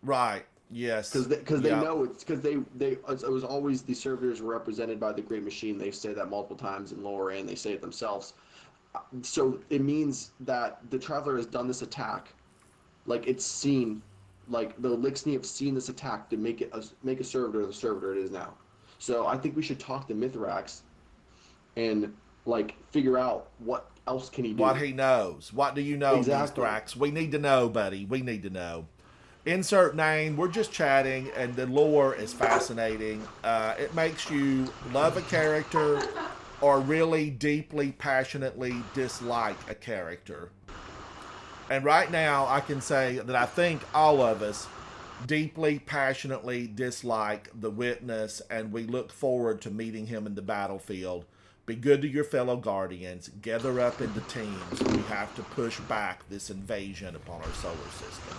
Right. Yes. Because they Yep. know it's because they it was always the servitors were represented by the great machine. They say that multiple times in lore and they say it themselves. So it means that the traveler has done this attack, like it's seen, like the Elixni have seen this attack to make a servitor the servitor it is now. So I think we should talk to Mithrax and like figure out what else can he What do. he knows. What do you know, Exactly. Mithrax? We need to know, buddy. We need to know. Insert name. We're just chatting, and the lore is fascinating. It makes you love a character or really deeply, passionately dislike a character. And right now, I can say that I think all of us deeply, passionately dislike the witness, and we look forward to meeting him in the battlefield. Be good to your fellow Guardians. Gather up into teams. We have to push back this invasion upon our solar system.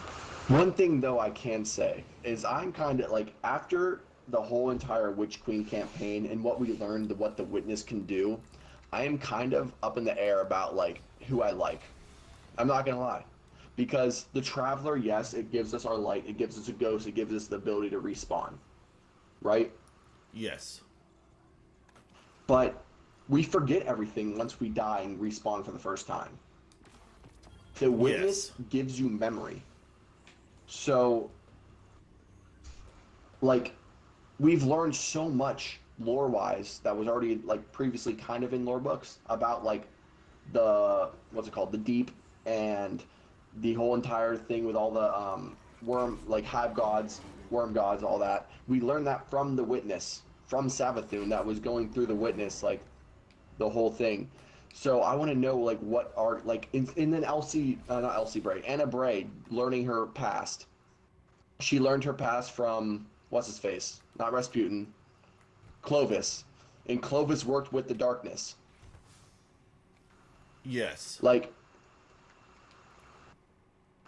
One thing though I can say is I'm kind of like after the whole entire Witch Queen campaign and what we learned, what the Witness can do, I am kind of up in the air about like who I like. I'm not gonna lie, because the Traveler, yes, it gives us our light, it gives us a ghost, it gives us the ability to respawn, right? Yes. But we forget everything once we die and respawn for the first time. The Witness Yes. gives you memory. So, like, we've learned so much lore-wise that was already like previously kind of in lore books about like the what's it called, the deep and the whole entire thing with all the worm like hive gods, worm gods, all that. We learned that from the Witness, from Savathun, that was going through the Witness, like the whole thing. So I want to know like what are like in then Elsie, not Elsie Bray, Anna Bray learning her past. She learned her past from what's his face, not Rasputin, Clovis, and Clovis worked with the darkness. Yes. Like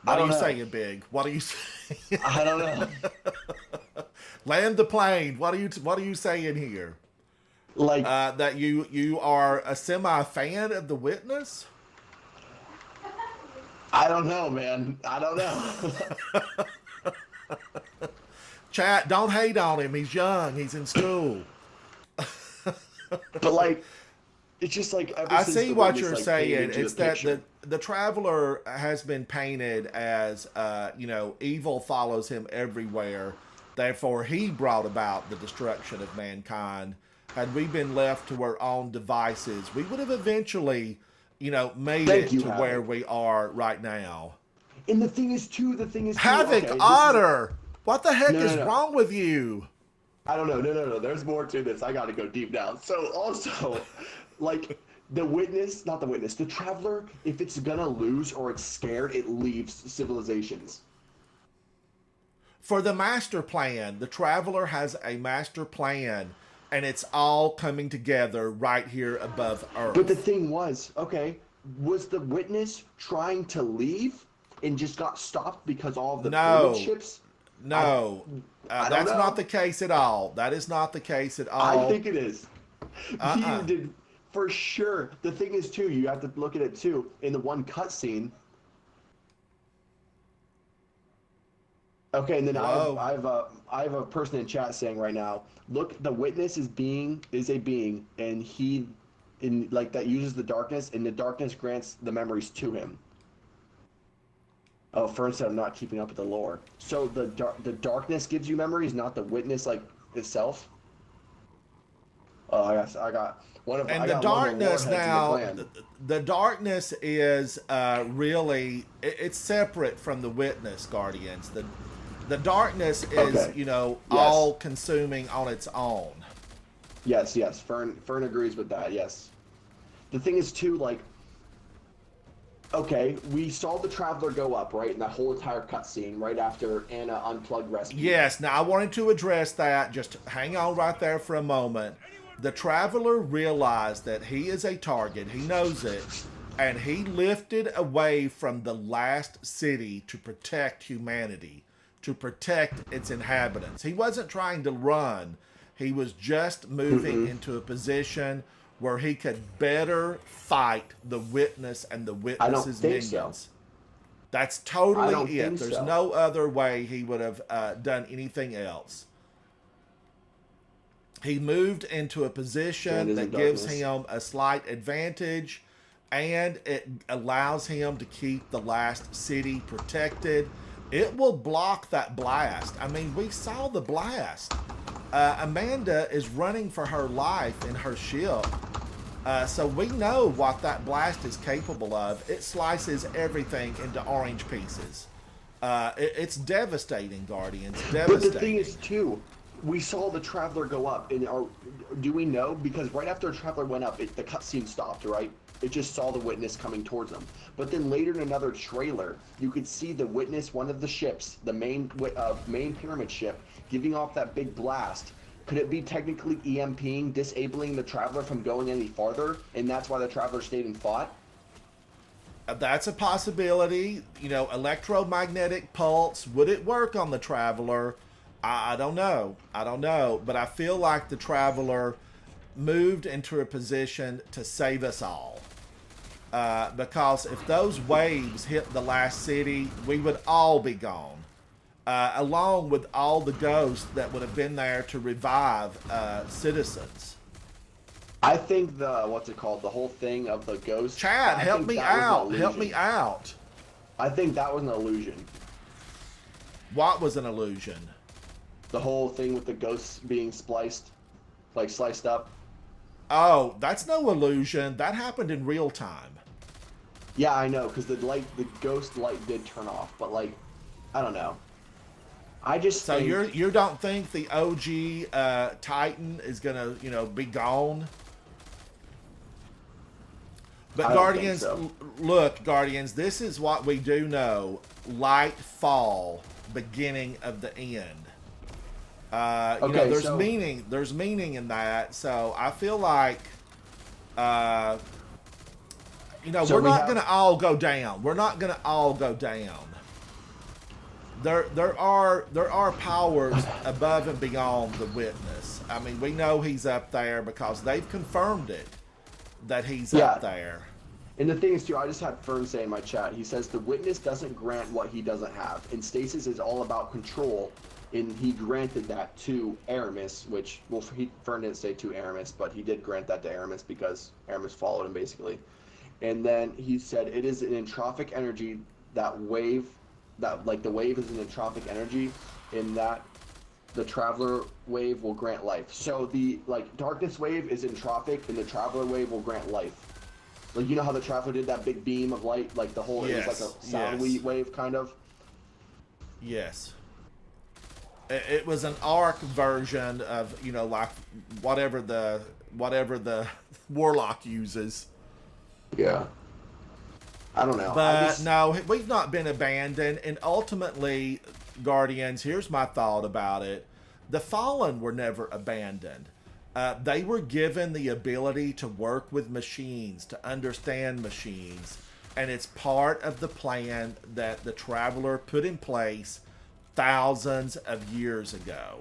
I What are don't you know. saying, Big? What are you saying? I don't know. Land the plane. What are you saying here? Like That you are a semi fan of the witness? I don't know, man. I don't know. Chat, don't hate on him. He's young. He's in school. But like it's just like ever I since see the what Witness you're like came saying. into the It's that the picture. the traveler has been painted as evil follows him everywhere. Therefore, he brought about the destruction of mankind. Had we been left to our own devices, we would have eventually, made Thank it you, to where Havoc. we are right now. And the thing is too, Havoc okay, this is Otter, what the heck no no is no. wrong with you? I don't know. No, no, no. There's more to this. I got to go deep down. So also, like the Witness, not the Witness, the Traveler. If it's gonna lose or it's scared, it leaves civilizations. For the master plan, the traveler has a master plan, and it's all coming together right here above But the Earth. thing was, okay, was the Witness trying to leave and just got stopped because all of the pyramid No, ships? I no, I don't that's not know. the case at all. That is not the case at I all. think it is. Uh He uh did. For sure. The thing is, too, you have to look at it too. In the one cutscene. Okay, and then Hello? I have a person in chat saying right now, look, the witness is a being, and he, in like that uses the darkness, and the darkness grants the memories to him. Oh, Fern said I'm not keeping up with the lore. So the darkness gives you memories, not the witness like itself. Oh, I got And the one of the lore darkness heads in the now, clan. the darkness is really, it's separate from the witness, Guardians. The darkness is, Okay. you know, Yes. all consuming on its own. Yes. Yes. Fern agrees with that. Yes. The thing is too, like, okay, we saw the Traveler go up, right, in that whole entire cutscene right after Anna unplugged rescue. Yes, now I wanted to address that. Just hang on right there for a moment. The Traveler realized that he is a target. He knows it. And he lifted away from the last city to protect humanity, to protect its inhabitants. He wasn't trying to run. He was just moving into a position where he could better fight the witness and the I don't witness's think so. minions. That's I don't totally it. think There's so. no other way he would have done anything else. He moved into a position Stranded in that gives darkness. him a slight advantage, and it allows him to keep the last city protected. It will block that blast. I mean, we saw the blast. Amanda is running for her life in her ship. So we know what that blast is capable of. It slices everything into orange pieces. It's devastating, Guardians. But Devastating. the thing is, too, we saw the Traveler go up, and do we know? Because right after the Traveler went up, the cutscene stopped, right? It just saw the witness coming towards them. But then later in another trailer, you could see the witness, one of the ships, the main pyramid ship, giving off that big blast. Could it be technically EMPing, disabling the Traveler from going any farther, and that's why the Traveler stayed and fought? That's a possibility. You know, electromagnetic pulse. Would it work on the Traveler? I don't know. I don't know. But I feel like the Traveler moved into a position to save us all. Because if those waves hit the last city, we would all be gone. Along with all the ghosts that would have been there to revive citizens. I think the the whole thing of the ghost. Chad, I help think me that was an out. Help illusion. me out. I think that was an illusion. What was an illusion? The whole thing with the ghosts being spliced, like sliced up. Oh, that's no illusion. That happened in real time. Yeah, I know, because the ghost light did turn off, but like, I don't know. I just So think, you don't think the OG Titan is gonna be gone? But I don't think Guardians, so. look, Guardians, this is what we do know: light fall, beginning of the end. Okay, there's so- meaning. There's meaning in that. So I feel like, So we're we not have- gonna all go down. We're not gonna all go down. There are powers above and beyond the witness. I mean, we know he's up there because they've confirmed it that he's Yeah. up there. and the thing is too, I just had Fern say in my chat. He says the witness doesn't grant what he doesn't have, and stasis is all about control, and he granted that to Aramis, which Fern didn't say to Aramis, but he did grant that to Aramis because Aramis followed him basically. And then he said it is an entropic energy, that wave, that like the wave is an entropic energy, in that the Traveler wave will grant life. So the darkness wave is entropic, and the Traveler wave will grant life. Like, you know how the Traveler did that big beam of light, like the whole, it was like a sound Yes. wave kind of. Yes. It was an arc version of like whatever the warlock uses. Yeah. I don't know. But no, we've not been abandoned. And ultimately, Guardians, here's my thought about it. The Fallen were never abandoned. They were given the ability to work with machines, to understand machines. And it's part of the plan that the Traveler put in place thousands of years ago.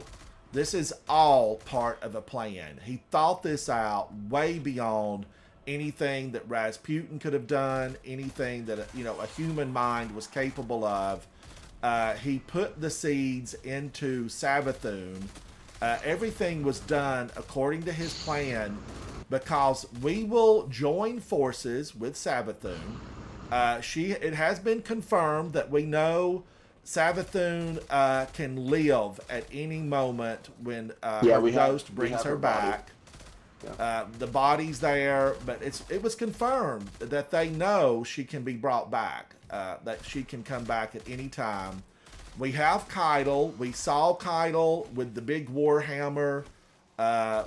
This is all part of a plan. He thought this out way beyond anything that Rasputin could have done, anything that a human mind was capable of. He put the seeds into Savathun. Everything was done according to his plan because we will join forces with Savathun. It has been confirmed that we know Savathun can live at any moment when her ghost brings her back. Yeah. The body's there, but it was confirmed that they know she can be brought back, that she can come back at any time. We have Keitel. We saw Keitel with the big warhammer.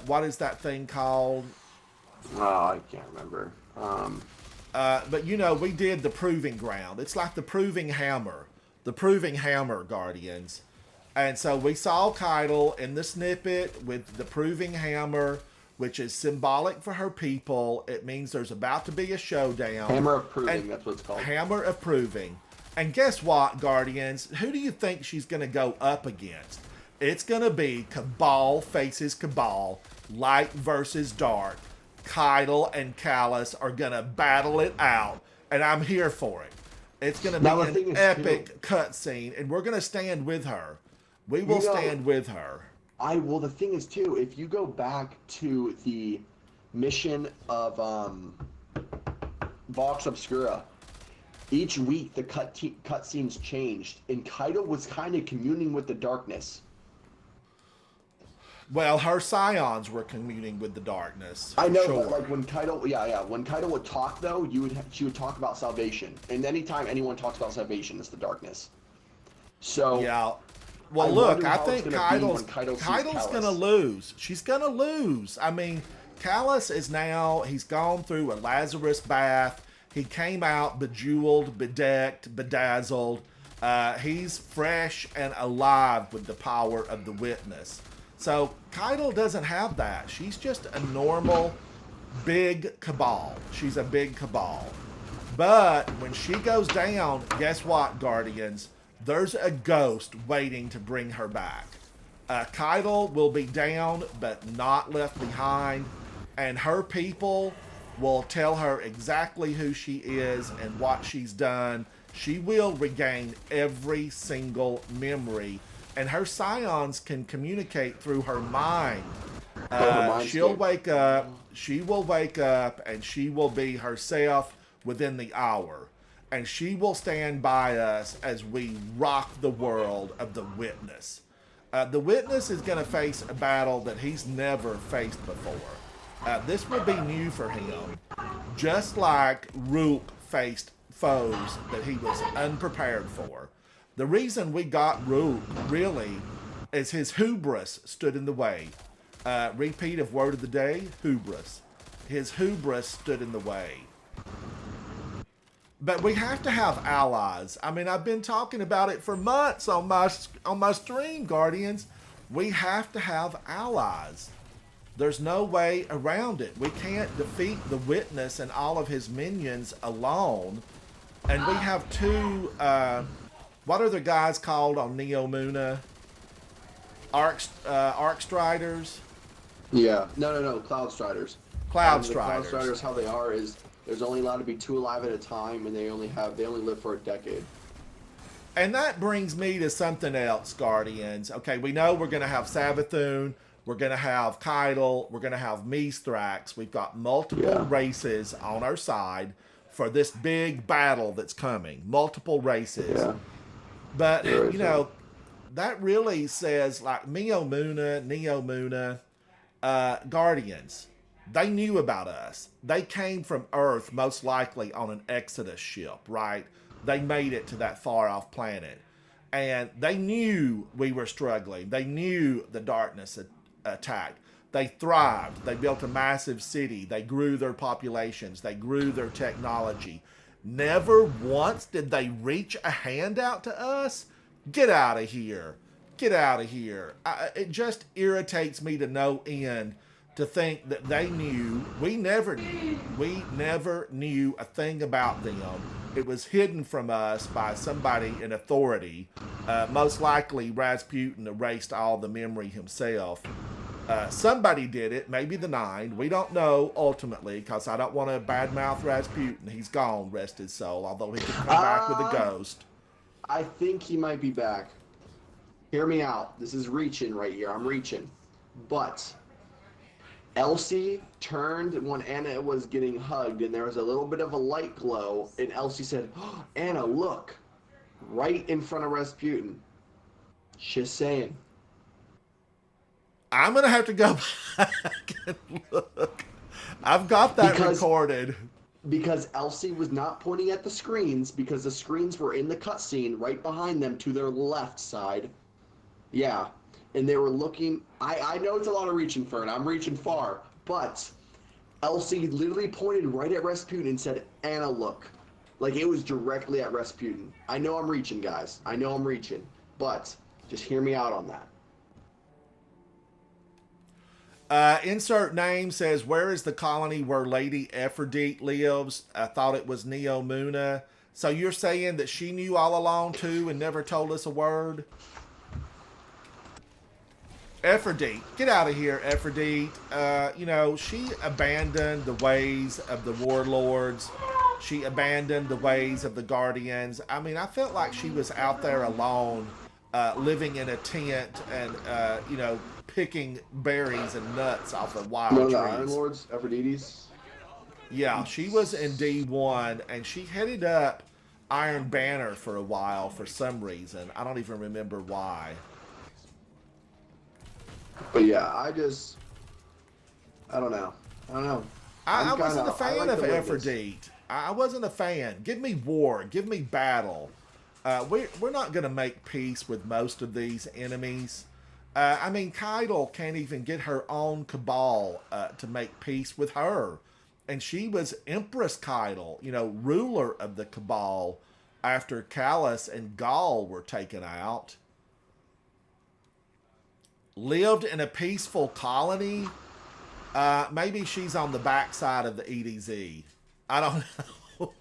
What is that thing called? Oh, I can't remember. But we did the proving ground. It's like the proving hammer. The proving hammer, Guardians. And so we saw Keitel in the snippet with the proving hammer, which is symbolic for her people. It means there's about to be a showdown. Hammer of Proving, that's what it's called. Hammer of Proving. And guess what, Guardians? Who do you think she's going to go up against? It's going to be Cabal faces Cabal, light versus dark. Keitel and Callus are going to battle it out, and I'm here for it. It's going to be an epic cutscene, and we're going to stand with her. We will stand with her. Well, the thing is, too, if you go back to the mission of Vox Obscura, each week the cutscenes changed, and Keitel was kind of communing with the darkness. Well, her scions were communing with the darkness. I know, but like when Keitel, when Keitel would talk, though, she would talk about salvation, and anytime anyone talks about salvation, it's the darkness. So yeah. Well, look, I think Keitel's going to lose. She's going to lose. I mean, Callus he's gone through a Lazarus bath. He came out bejeweled, bedecked, bedazzled. He's fresh and alive with the power of the witness. So Keitel doesn't have that. She's just a normal big cabal. She's a big cabal. But when she goes down, guess what, Guardians? There's a ghost waiting to bring her back. Keitel will be down, but not left behind. And her people will tell her exactly who she is and what she's done. She will regain every single memory. And her scions can communicate through her mind. She'll wake up. She will wake up, and she will be herself within the hour. And she will stand by us as we rock the world of the Witness. The Witness is going to face a battle that he's never faced before. This will be new for him, just like Roop faced foes that he was unprepared for. The reason we got Roop, really, is his hubris stood in the way. Repeat of word of the day, hubris. His hubris stood in the way. But we have to have allies. I mean, I've been talking about it for months on my stream, Guardians. We have to have allies. There's no way around it. We can't defeat the Witness and all of his minions alone. And we have two, what are the guys called on Neo Muna? Arc Striders? Yeah. No. Cloud Striders. Cloud Striders. Cloud Striders, how they are is there's only allowed to be 2 alive at a time, and they only live for a decade. And that brings me to something else, Guardians. Okay, we know we're going to have Savathun, we're going to have Keitel, we're going to have Mithrax. We've got multiple races on our side for this big battle that's coming. Multiple races. Yeah. But, that really says, like, Neo Muna, Guardians. They knew about us. They came from Earth, most likely on an Exodus ship, right? They made it to that far-off planet. And they knew we were struggling. They knew the darkness attacked. They thrived. They built a massive city. They grew their populations. They grew their technology. Never once did they reach a hand out to us. Get out of here. Get out of here. It just irritates me to no end to think that they knew. We never knew. We never knew a thing about them. It was hidden from us by somebody in authority. Most likely Rasputin erased all the memory himself. Somebody did it, maybe the Nine. We don't know ultimately because I don't want to badmouth Rasputin. He's gone, rest his soul, although he could come back with a Uh, ghost. I think he might be back. Hear me out. This is reaching right here. I'm reaching. But Elsie turned when Anna was getting hugged, and there was a little bit of a light glow, and Elsie said, oh, Anna, look. Right in front of Rasputin. Just saying. I'm going to have to go back and look. I've got that recorded. Because Elsie was not pointing at the screens, because the screens were in the cutscene right behind them to their left side. Yeah. And they were looking. I know it's a lot of reaching, Fern. I'm reaching far. But Elsie literally pointed right at Rasputin and said, Anna, look. Like it was directly at Rasputin. I know I'm reaching, guys. I know I'm reaching. But just hear me out on that. Insert name says, where is the colony where Lady Aphrodite lives? I thought it was Neomuna. So you're saying that she knew all along too and never told us a word? Aphrodite, get out of here, Aphrodite. You know, she abandoned the ways of the warlords. She abandoned the ways of the Guardians. I mean, I felt like she was out there alone, living in a tent and, you know, picking berries and nuts off of wild trees. The Iron Lords, Aphrodites? Yeah, she was in D1, and she headed up Iron Banner for a while for some reason. I don't even remember why. But yeah, I don't know. I wasn't a fan of Aphrodite. I wasn't a fan. Give me war. Give me battle. We're not going to make peace with most of these enemies. I mean, Keitel can't even get her own cabal to make peace with her. And she was Empress Keitel, you know, ruler of the cabal after Callus and Gaul were taken out. Lived in a peaceful colony. Maybe she's on the backside of the EDZ. I don't know.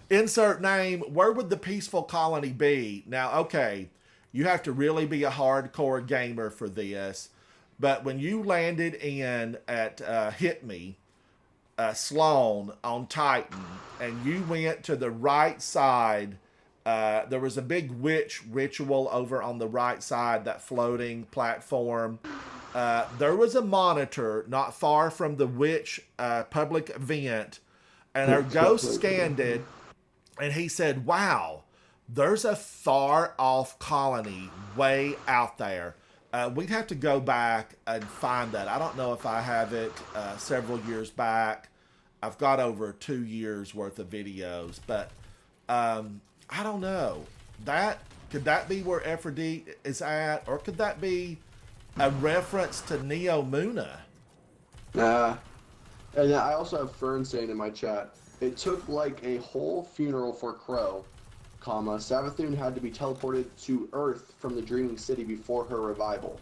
Insert name. Where would the peaceful colony be? Now, okay, you have to really be a hardcore gamer for this. But when you landed in at Hit Me, Sloan on Titan, and you went to the right side, there was a big witch ritual over on the right side, that floating platform. There was a monitor not far from the witch public event, and our ghost scanned it, and he said, wow, there's a far off colony way out there. We'd have to go back and find that. I don't know if I have it several years back. I've got over 2 years worth of videos, but I don't know. Could that be where Aphrodite is at, or could that be a reference to Neomuna? And I also have Fern saying in my chat, it took like a whole funeral for Crow, comma, Savathun had to be teleported to Earth from the Dreaming City before her revival.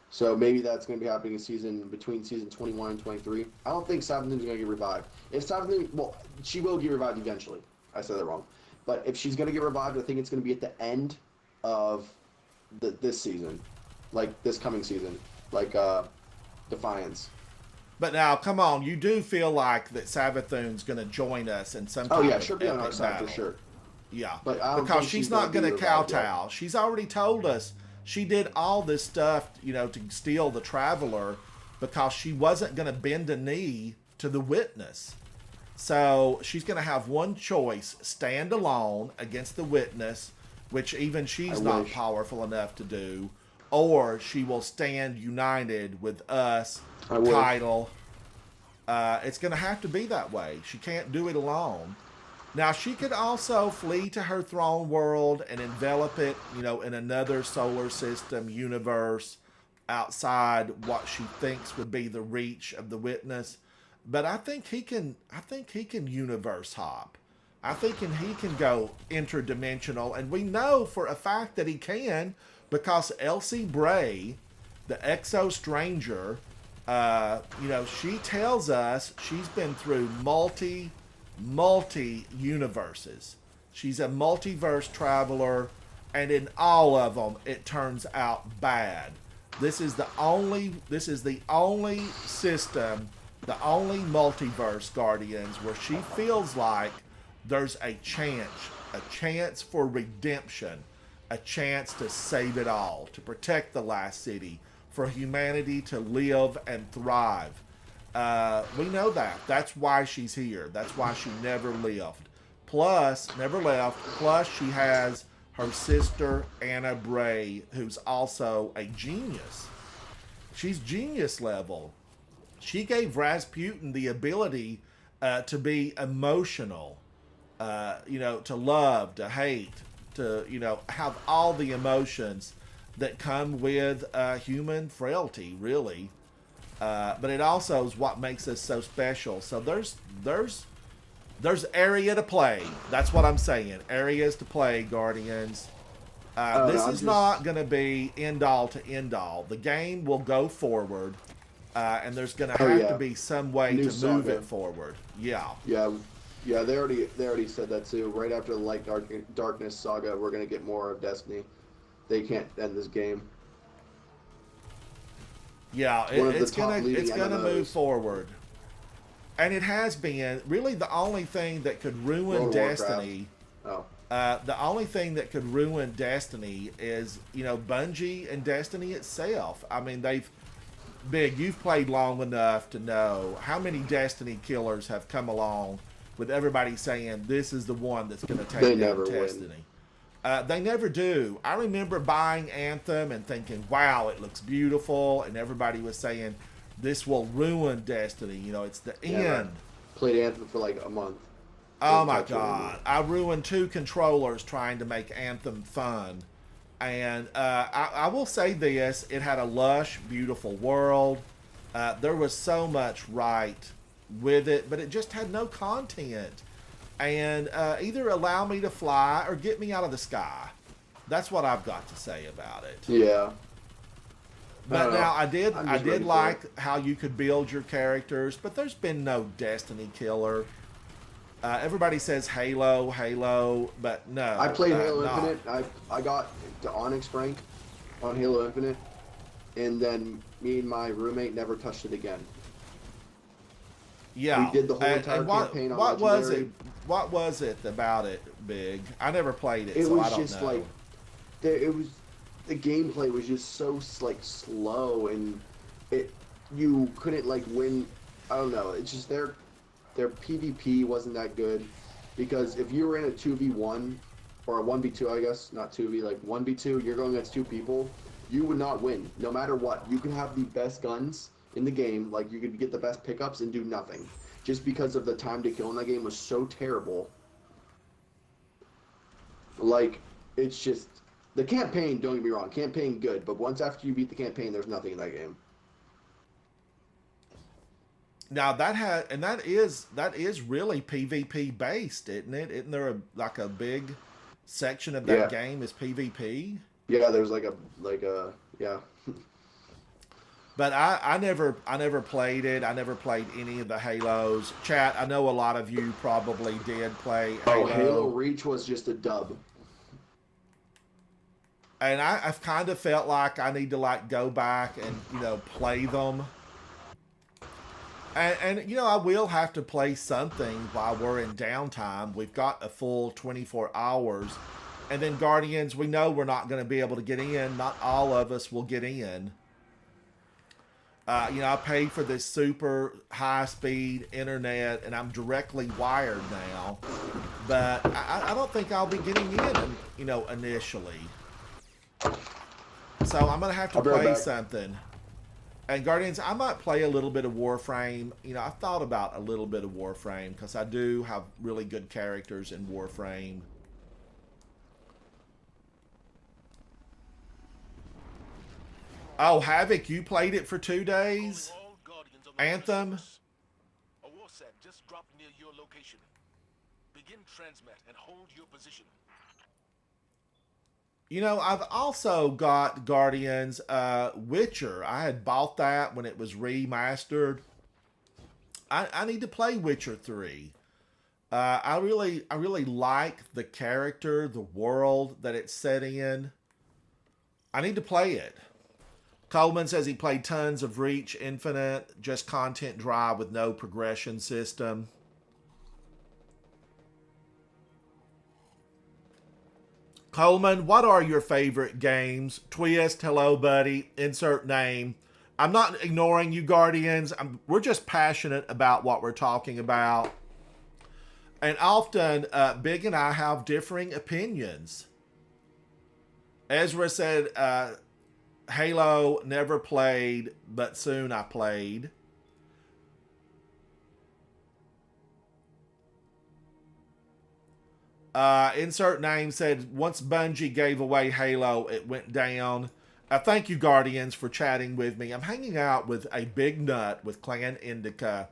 So maybe that's going to be happening between season 21 and 23. I don't think Savathun's going to get revived. If Savathun, well, she will get revived eventually. I said that wrong. But if she's going to get revived, I think it's going to be at the end of this season. Like, this coming season. Like, Defiance. But now, come on, you do feel like that Savathun's going to join us in some kind of she'll be on our side for sure. Yeah, but I don't because think she's not going to kowtow. She's already told us she did all this stuff, you know, to steal the Traveler because she wasn't going to bend a knee to the Witness. So she's going to have one choice: stand alone against the Witness, which even she's not powerful enough to do, or she will stand united with us, Keitel. It's going to have to be that way. She can't do it alone. Now, she could also flee to her throne world and envelop it, you know, in another solar system universe outside what she thinks would be the reach of the Witness. But I think he can universe hop. I think he can go interdimensional, and we know for a fact that he can because Elsie Bray, the Exo Stranger, you know, she tells us she's been through multi universes. She's a multiverse traveler, and in all of them, it turns out bad. This is the only system, the only multiverse Guardians where she feels like there's a chance for redemption, a chance to save it all, to protect the last city, for humanity to live and thrive. We know that. That's why she's here. That's why she never left. Never left. Plus, she has her sister Anna Bray, who's also a genius. She's genius level. She gave Rasputin the ability to be emotional, to love, to hate, to have all the emotions that come with human frailty, really. But it also is what makes us so special. So there's area to play. That's what I'm saying. Areas to play, Guardians. This is not going to be end all to end all. The game will go forward, and there's going to have to be some way to move it forward. Yeah. Yeah. They already said that too. Right after the Darkness saga, we're going to get more of Destiny. They can't end this game. Yeah, it's gonna move forward, and it has been really the only thing that could ruin Destiny. The only thing that could ruin Destiny is Bungie and Destiny itself. I mean, you've played long enough to know how many Destiny killers have come along with everybody saying this is the one that's going to take down Destiny. They never do. I remember buying Anthem and thinking, wow, it looks beautiful. And everybody was saying, this will ruin Destiny. It's the end. Played Anthem for like a month. Oh my God. I ruined 2 controllers trying to make Anthem fun. And I will say this, it had a lush, beautiful world. There was so much right with it, but it just had no content. And either allow me to fly or get me out of the sky. That's what I've got to say about it. Yeah. But now I did like how you could build your characters, but there's been no Destiny killer. Everybody says Halo, but no. I played Halo Infinite. I got to Onyx rank on Halo Infinite, and then me and my roommate never touched it again. Yeah. We did the whole entire campaign on Legendary. What was it about it, Big? I never played it, so I don't know. It was just like, the gameplay was just so like slow, and you couldn't like win. I don't know. It's just their PvP wasn't that good, because if you were in a 2v1 or a 1v2, I guess not 2v, like 1v2, you're going against 2 people, you would not win no matter what. You can have the best guns in the game, like you could get the best pickups and do nothing, just because of the time to kill in that game was so terrible. Like, it's just the campaign, don't get me wrong, campaign good, but once after you beat the campaign, there's nothing in that game. Now that is really PvP based, isn't it? Isn't there a big section of that game is PvP? Yeah, there's like a yeah. But I never played it. I never played any of the Halos. Chat, I know a lot of you probably did play Halo. Oh, Halo Reach was just a dub. And I've kind of felt like I need to go back and play them. And I will have to play something while we're in downtime. We've got a full 24 hours. And then Guardians, we know we're not going to be able to get in. Not all of us will get in. I paid for this super high-speed internet, and I'm directly wired now. But I don't think I'll be getting in, initially. So I'm going to have to play something. And Guardians, I might play a little bit of Warframe. I've thought about a little bit of Warframe, because I do have really good characters in Warframe. Oh, Havoc, you played it for 2 days? Anthem? A warset just dropped near your location. Begin transmit and hold your position. I've also got Guardians Witcher. I had bought that when it was remastered. I need to play Witcher 3. I really like the character, the world that it's set in. I need to play it. Coleman says he played tons of Reach Infinite, just content drive with no progression system. Coleman, what are your favorite games? Twist, hello, buddy, insert name. I'm not ignoring you, Guardians. We're just passionate about what we're talking about. And often, Big and I have differing opinions. Ezra said, Halo never played, but soon I played. Insert name said, once Bungie gave away Halo, it went down. Thank you, Guardians, for chatting with me. I'm hanging out with a big nut with Clan Indica.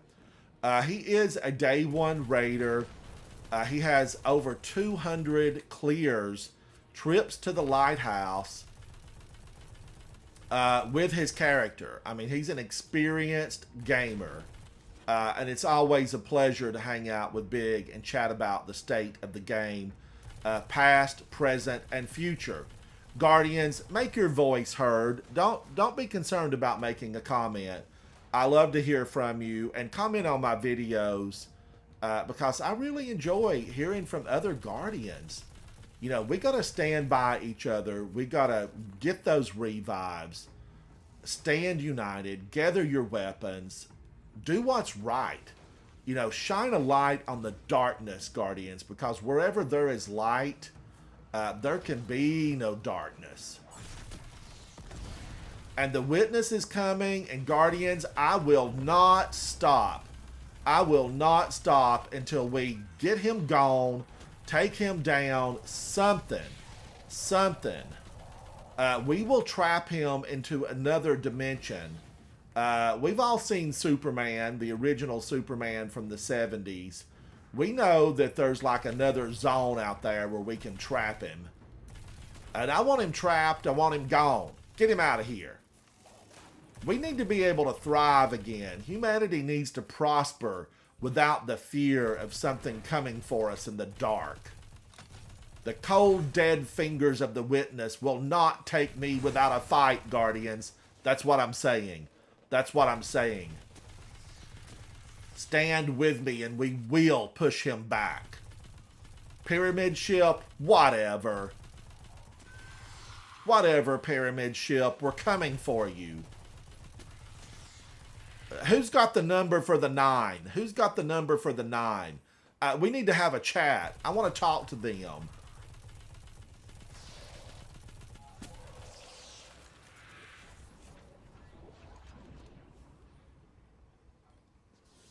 He is a day one raider. He has over 200 clears, trips to the lighthouse with his character. I mean, he's an experienced gamer. And it's always a pleasure to hang out with Big and chat about the state of the game, past, present, and future. Guardians, make your voice heard. Don't be concerned about making a comment. I love to hear from you, and comment on my videos because I really enjoy hearing from other Guardians. You know, we got to stand by each other. We got to get those revives. Stand united. Gather your weapons. Do what's right. You know, shine a light on the darkness, Guardians, because wherever there is light, there can be no darkness. And the witness is coming, and Guardians, I will not stop. I will not stop until we get him gone, take him down, something. We will trap him into another dimension. We've all seen Superman, the original Superman from the 70s. We know that there's like another zone out there where we can trap him. And I want him trapped. I want him gone. Get him out of here. We need to be able to thrive again. Humanity needs to prosper without the fear of something coming for us in the dark. The cold, dead fingers of the witness will not take me without a fight, Guardians. That's what I'm saying. That's what I'm saying. Stand with me and we will push him back. Pyramid ship, whatever. Whatever, pyramid ship, we're coming for you. Who's got the number for the 9? Who's got the number for the 9? We need to have a chat. I want to talk to them.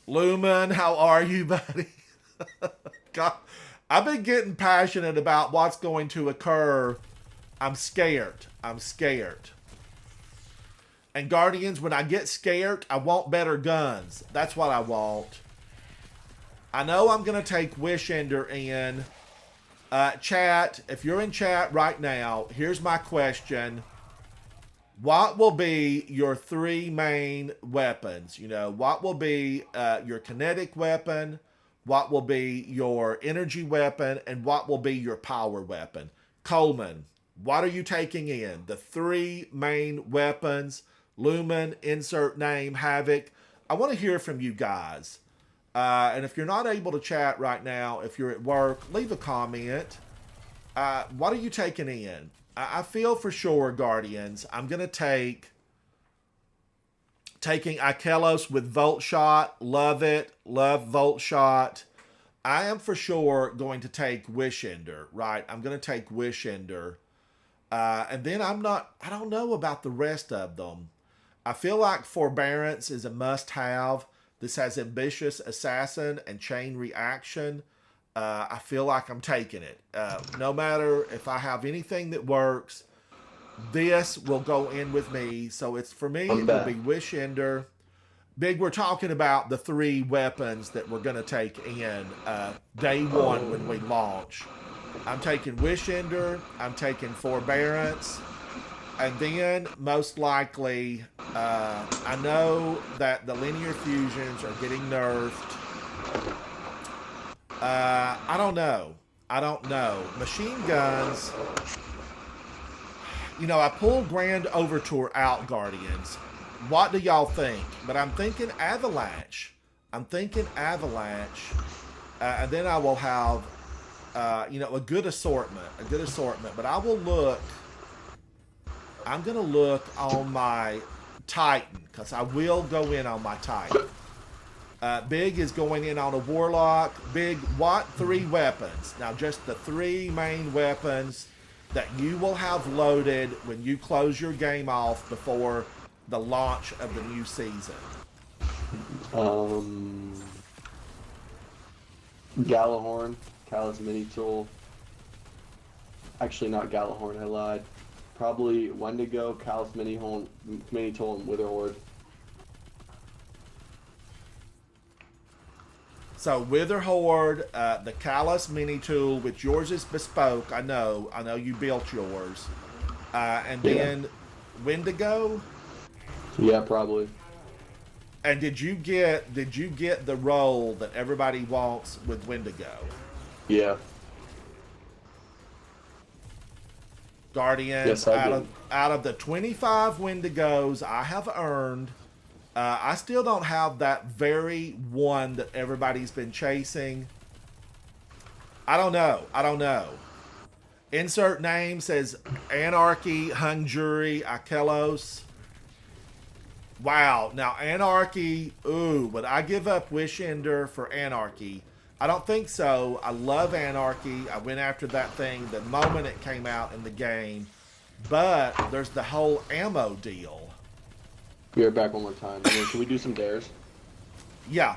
Lumen, how are you, buddy? God, I've been getting passionate about what's going to occur. I'm scared. I'm scared. And Guardians, when I get scared, I want better guns. That's what I want. I know I'm going to take Wishender in. Chat, if you're in chat right now, here's my question. What will be your 3 main weapons? You know, what will be your kinetic weapon? What will be your energy weapon? And what will be your power weapon? Coleman, what are you taking in? The 3 main weapons. Lumen, insert name, Havoc. I want to hear from you guys. And if you're not able to chat right now, if you're at work, leave a comment. What are you taking in? I feel for sure, Guardians, I'm going to taking Ikelos with Volt Shot. Love it. Love Volt Shot. I am for sure going to take Wishender, right? I'm going to take Wishender. And then I don't know about the rest of them. I feel like Forbearance is a must-have. This has Ambitious Assassin and Chain Reaction. I feel like I'm taking it. No matter if I have anything that works, this will go in with me. So it's for me, it will be Wishender. Big, we're talking about the 3 weapons that we're going to take in day 1 when we launch. I'm taking Wishender. I'm taking Forbearance. And then, most likely, I know that the linear fusions are getting nerfed. I don't know. Machine guns. You know, I pulled Grand Overture out, Guardians. What do y'all think? But I'm thinking Avalanche. I'm thinking Avalanche. And then I will have, you know, a good assortment. A good assortment. But I will look. I'm going to look on my Titan. Because I will go in on my Titan. Big is going in on a Warlock. Big, what 3 weapons? Now, just the 3 main weapons that you will have loaded when you close your game off before the launch of the new season. Galahorn, Callus Mini Tool. Actually, not Galahorn, I lied. Probably Wendigo, Callus Mini Tool, and Witherhorde. So Witherhorde, the Callus Mini Tool, which yours is bespoke. I know you built yours. And then Wendigo. Yeah, probably. And did you get the role that everybody wants with Wendigo? Yeah. Guardians, Yes, I did. out of the 25 Wendigos I have earned, I still don't have that very one that everybody's been chasing. I don't know. Insert name says Anarchy, Hung Jury, Akelos. Wow. Now, Anarchy, ooh, would I give up Wish Ender for Anarchy? I don't think so. I love Anarchy. I went after that thing the moment it came out in the game. But there's the whole ammo deal. Be right back one more time. Can we do some dares? Yeah.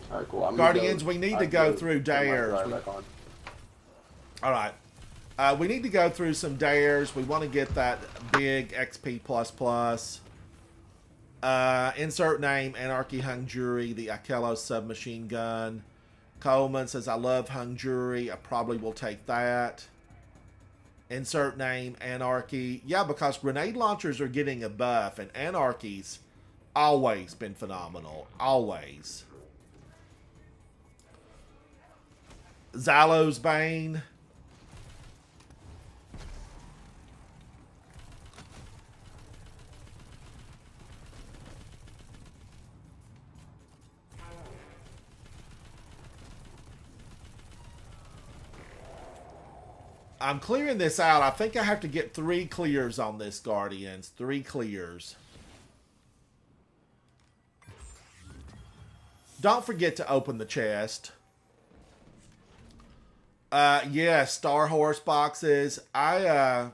All right, cool. Guardians, we need to go through dares. All right. We need to go through some dares. We want to get that big XP++. Insert name, Anarchy Hung Jury, the Akelos submachine gun. Coleman says, I love Hung Jury. I probably will take that. Insert name, Anarchy. Yeah, because grenade launchers are getting a buff, and Anarchy's always been phenomenal. Always. Zalo's Bane. I'm clearing this out. I think I have to get 3 clears on this, Guardians. 3 clears. Don't forget to open the chest. Yeah, Star Horse boxes. I've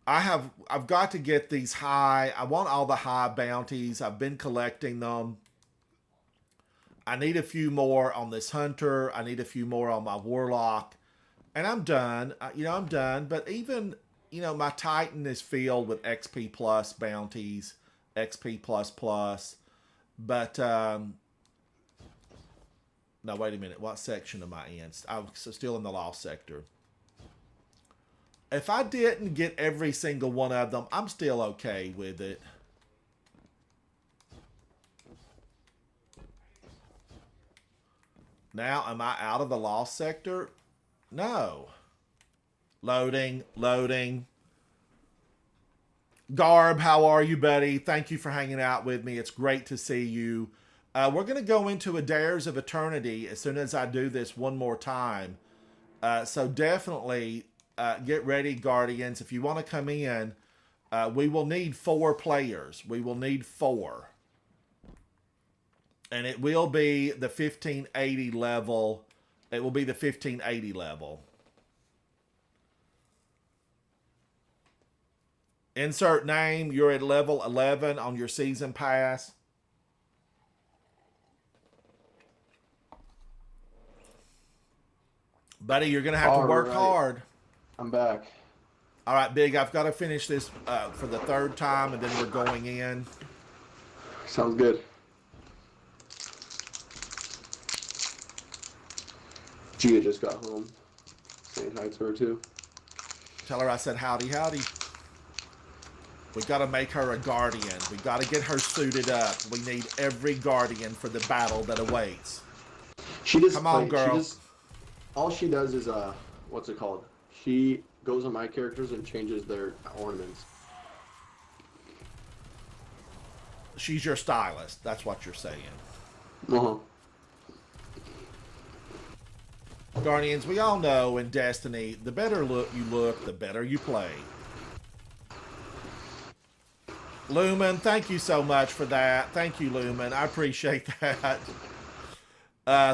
got to get these high. I want all the high bounties. I've been collecting them. I need a few more on this Hunter. I need a few more on my Warlock. And I'm done. I'm done. But even, my Titan is filled with XP plus bounties, XP plus. But, no, wait a minute. What section am I in? I'm still in the Lost sector. If I didn't get every single one of them, I'm still okay with it. Now, am I out of the Lost sector? No. Loading. Garb, how are you, buddy? Thank you for hanging out with me. It's great to see you. We're going to go into a Dares of Eternity as soon as I do this one more time. So definitely get ready, Guardians. If you want to come in, we will need 4 players. We will need 4. And it will be the 1580 level. It will be the 1580 level. Insert name. You're at level 11 on your season pass. Buddy, you're going to have to work hard. I'm back. All right, Big, I've got to finish this for the 3rd time, and then we're going in. Sounds good. Gia just got home. Saying hi to her, too. Tell her I said howdy. We got to make her a Guardian. We got to get her suited up. We need every Guardian for the battle that awaits. She just Come on, girl. All she does is, what's it called? She goes on my characters and changes their ornaments. She's your stylist. That's what you're saying. Uh-huh. Guardians, we all know in Destiny, the better look you look, the better you play. Lumen, thank you so much for that. Thank you, Lumen. I appreciate that.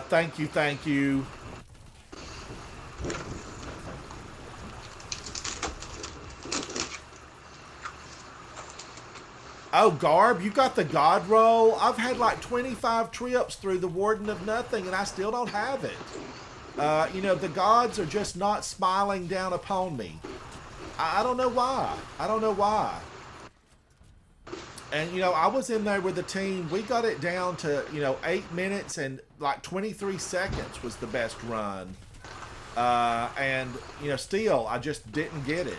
Thank you, thank you. Oh, Garb, you got the God roll? I've had like 25 trips through the Warden of Nothing, and I still don't have it. You know, the gods are just not smiling down upon me. I don't know why. I don't know why. And, you know, I was in there with the team. We got it down to, 8 minutes and like 23 seconds was the best run. And, still, I just didn't get it.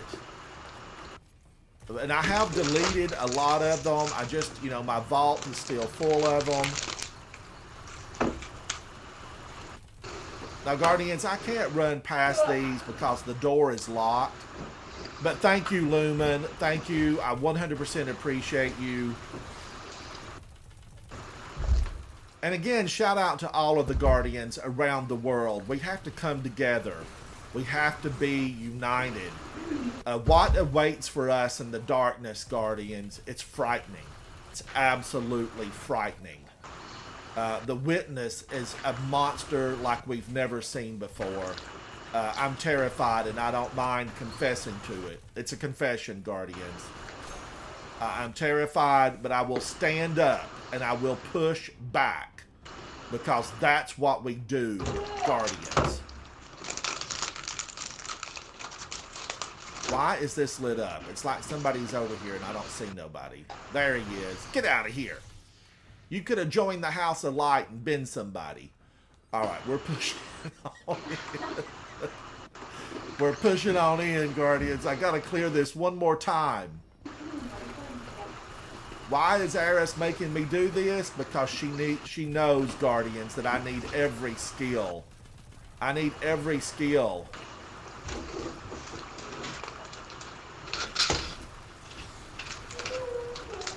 And I have deleted a lot of them. I just, my vault is still full of them. Now, Guardians, I can't run past these because the door is locked. But thank you, Lumen. Thank you. I 100% appreciate you. And again, shout out to all of the Guardians around the world. We have to come together. We have to be united. What awaits for us in the darkness, Guardians? It's frightening. It's absolutely frightening. The Witness is a monster like we've never seen before. I'm terrified, and I don't mind confessing to it. It's a confession, Guardians. I'm terrified, but I will stand up, and I will push back, because that's what we do, Guardians. Why is this lit up? It's like somebody's over here, and I don't see nobody. There he is. Get out of here. You could have joined the House of Light and been somebody. All right, we're pushing on in. We're pushing on in, Guardians. I gotta clear this one more time. Why is Eris making me do this? Because she knows, Guardians, that I need every skill. I need every skill.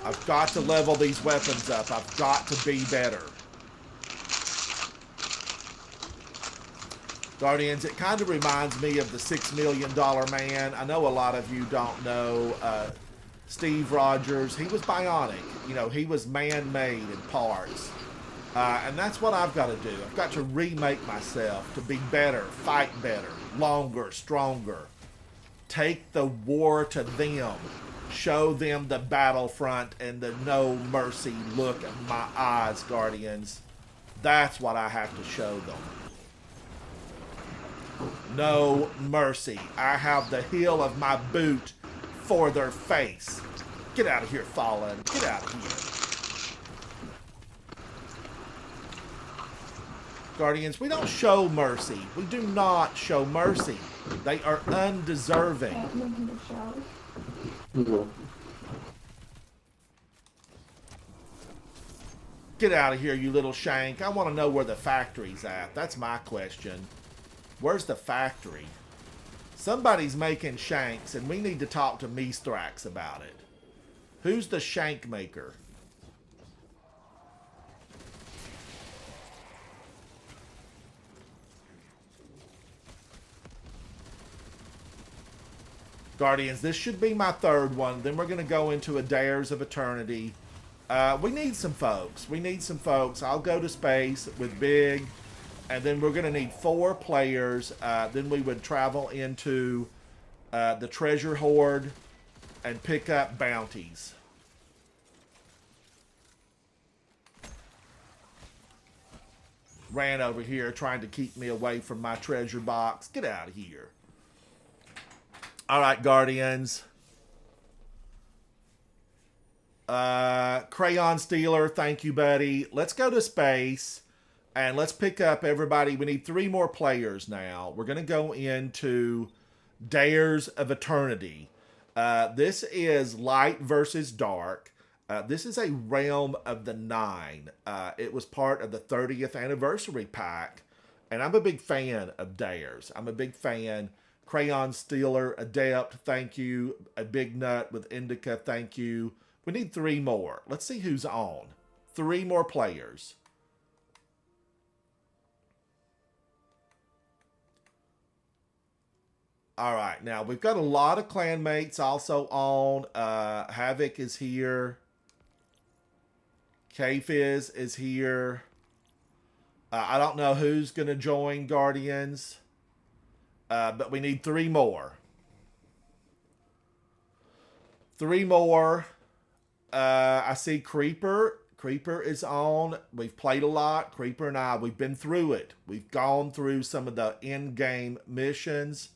I've got to level these weapons up. I've got to be better. Guardians, it kind of reminds me of the $6 Million Man. I know a lot of you don't know Steve Rogers. He was bionic. He was man-made in parts. And that's what I've got to do. I've got to remake myself to be better, fight better, longer, stronger. Take the war to them. Show them the battlefront and the no mercy look in my eyes, Guardians. That's what I have to show them. No mercy. I have the heel of my boot for their face. Get out of here, Fallen. Get out of here. Guardians, we don't show mercy. We do not show mercy. They are undeserving. Get out of here, you little shank. I want to know where the factory's at. That's my question. Where's the factory? Somebody's making shanks, and we need to talk to Mithrax about it. Who's the shank maker? Guardians, this should be my third one. Then we're going to go into a Dares of Eternity. We need some folks. We need some folks. I'll go to space with Big. And then we're going to need 4 players. Then we would travel into the treasure hoard and pick up bounties. Ran over here trying to keep me away from my treasure box. Get out of here. All right, Guardians. Crayon Stealer, thank you, buddy. Let's go to space. And let's pick up everybody. We need 3 more players now. We're going to go into Dares of Eternity. This is light versus dark. This is a Realm of the Nine. It was part of the 30th anniversary pack. And I'm a big fan of Dares. I'm a big fan. Crayon Stealer, Adept, thank you. A Big Nut with Indica, thank you. We need 3 more. Let's see who's on. 3 more players. All right, now we've got a lot of clanmates also on. Havoc is here. K-Fizz is here. I don't know who's going to join Guardians. But we need 3 more. 3 more. I see Creeper. Creeper is on. We've played a lot. Creeper and I, we've been through it. We've gone through some of the in-game missions.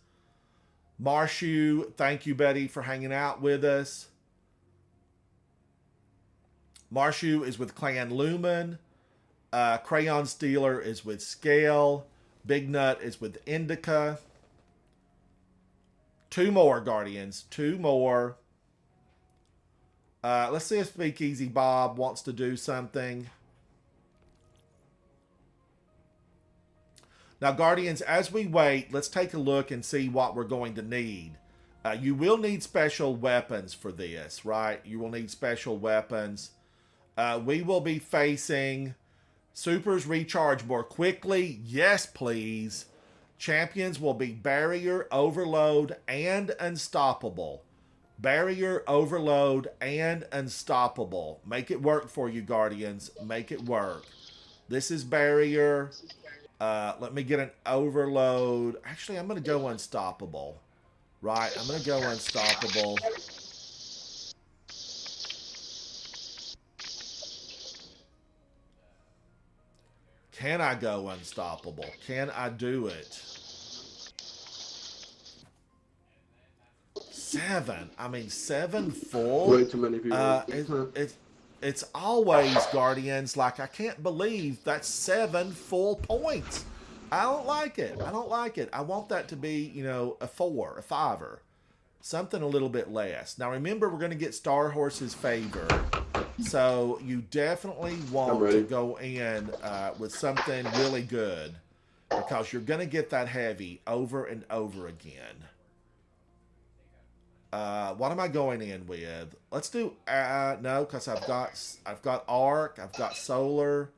Marshu, thank you, Betty, for hanging out with us. Marshu is with Clan Lumen. Crayon Stealer is with Scale. Big Nut is with Indica. 2 more, Guardians. 2 more. Let's see if Speakeasy Bob wants to do something. Now, Guardians, as we wait, let's take a look and see what we're going to need. You will need special weapons for this, right? You will need special weapons. We will be facing supers recharge more quickly. Yes, please. Champions will be Barrier, Overload, and Unstoppable. Barrier, Overload, and Unstoppable. Make it work for you, Guardians. Make it work. This is Barrier. Let me get an Overload. Actually, I'm going to go Unstoppable. Right, I'm going to go Unstoppable. Can I go Unstoppable? Can I do it? 7. I mean, 7 full. Way too many people. It's always, Guardians, like, I can't believe that's 7 full points. I don't like it. I don't like it. I want that to be, you know, a 4, a 5-er. Something a little bit less. Now, remember, we're going to get Star Horse's favor. So, you definitely want to go in with something really good. Because you're going to get that heavy over and over again. What am I going in with? Let's do no, because I've got Arc, I've got Solar.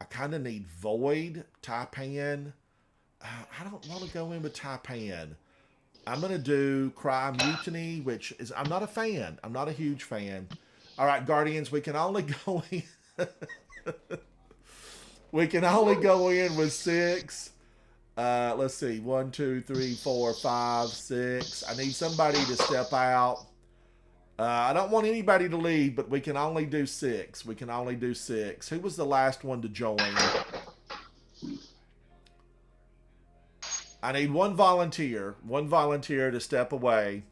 I kind of need Void, Taipan. I don't want to go in with Taipan. I'm gonna do Cry Mutiny, which is I'm not a fan. I'm not a huge fan. All right, Guardians, we can only go in. We can only go in with 6. Let's see. 1, 2, 3, 4, 5, 6. I need somebody to step out. I don't want anybody to leave, but we can only do 6. We can only do 6. Who was the last one to join? I need 1 volunteer. 1 volunteer to step away.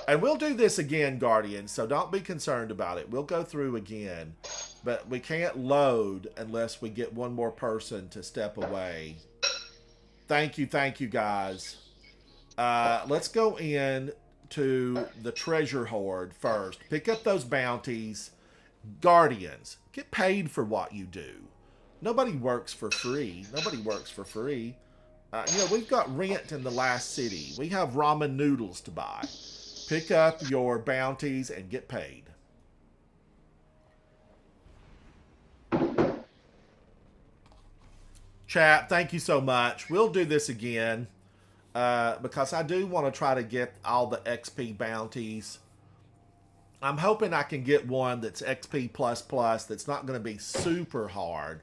And we'll do this again, Guardians, so don't be concerned about it. We'll go through again. But we can't load unless we get 1 more person to step away. Thank you, guys. Let's go in to the treasure hoard first. Pick up those bounties. Guardians, get paid for what you do. Nobody works for free. Nobody works for free. You know, we've got rent in the last city. We have ramen noodles to buy. Pick up your bounties and get paid. Chat, thank you so much. We'll do this again because I do want to try to get all the XP bounties. I'm hoping I can get one that's XP++ that's not going to be super hard.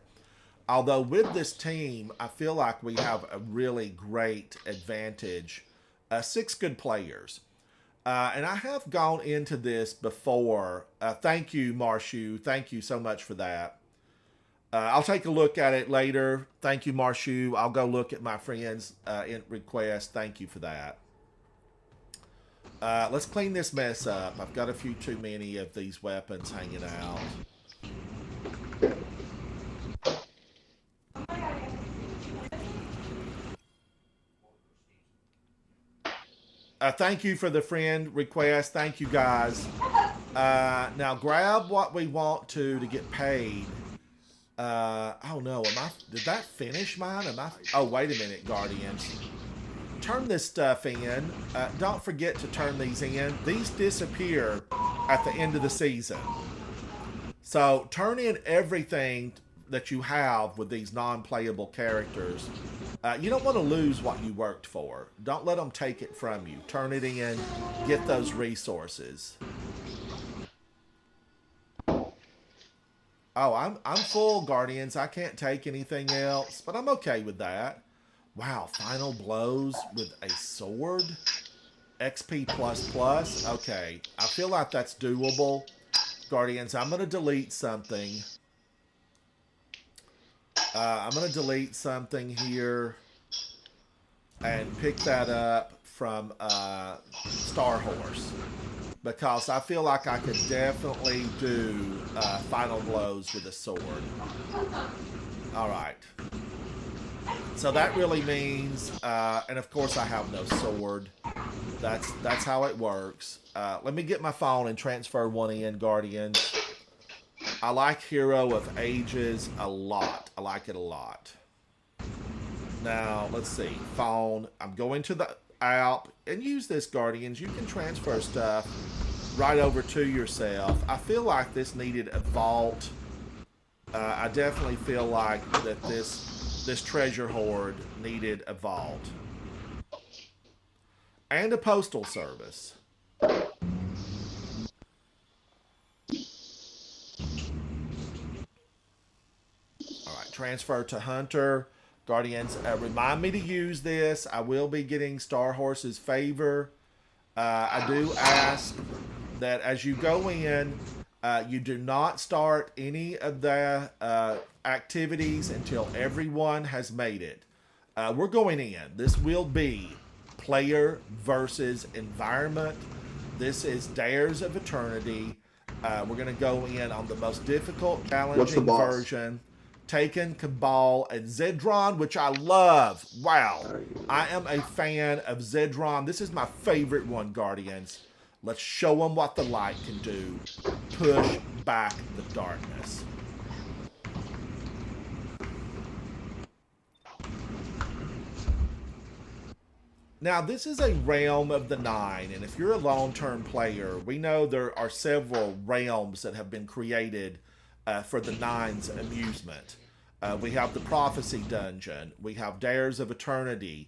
Although with this team, I feel like we have a really great advantage. 6 good players. And I have gone into this before. Thank you, Marshu. Thank you so much for that. I'll take a look at it later. Thank you, Marshu. I'll go look at my friend's in request. Thank you for that. Let's clean this mess up. I've got a few too many of these weapons hanging out. Thank you for the friend request. Thank you, guys. Now grab what we want to get paid. Oh no, did that finish mine? Oh, wait a minute, Guardians. turn this stuff in. Don't forget to turn these in. These disappear at the end of the season. So turn in everything that you have with these non-playable characters. You don't want to lose what you worked for. Don't let them take it from you. Turn it in. Get those resources. Oh, I'm full, Guardians. I can't take anything else, but I'm okay with that. Wow, final blows with a sword? XP++? Okay, I feel like that's doable. Guardians, I'm going to delete something. I'm going to delete something here and pick that up from Star Horse. Because I feel like I could definitely do final blows with a sword. Alright. So that really means, and of course I have no sword. That's how it works. Let me get my phone and transfer one in, Guardians. I like Hero of Ages a lot. I like it a lot. Now, let's see. Phone. I'm going to the app and use this, Guardians. You can transfer stuff right over to yourself. I feel like this needed a vault. I definitely feel like that this treasure hoard needed a vault. And a postal service. Alright, transfer to Hunter. Guardians, remind me to use this. I will be getting Star Horse's favor. I do ask that as you go in, you do not start any of the activities until everyone has made it. We're going in. This will be player versus environment. This is Dares of Eternity. We're going to go in on the most difficult, challenging version. Taken, Cabal, and Zedron, which I love. Wow. I am a fan of Zedron. This is my favorite one, Guardians. Let's show them what the light can do. Push back the darkness. Now, this is a realm of the Nine, and if you're a long-term player, we know there are several realms that have been created for the Nine's amusement. We have the Prophecy Dungeon. We have Dares of Eternity.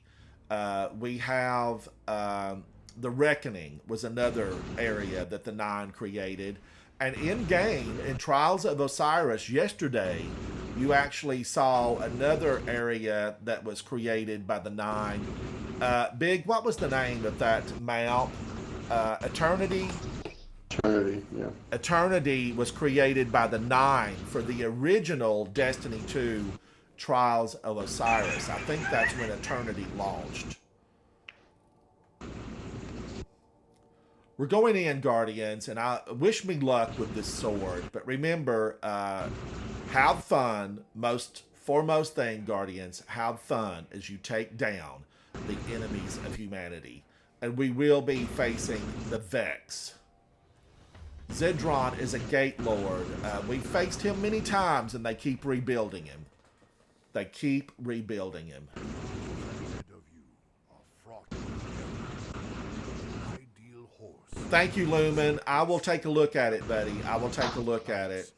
We have the Reckoning was another area that the Nine created. And in-game, in Trials of Osiris yesterday, you actually saw another area that was created by the Nine. Big, what was the name of that mount? Eternity? Eternity, yeah. Eternity was created by the Nine for the original Destiny 2 Trials of Osiris. I think that's when Eternity launched. We're going in, Guardians, and I wish me luck with this sword. But remember, have fun. Foremost thing, Guardians, have fun as you take down the enemies of humanity. And we will be facing the Vex. Zedron is a Gate Lord. We've faced him many times, and they keep rebuilding him. They keep rebuilding him. Thank you, Lumen. I will take a look at it, buddy. I will take a look at it.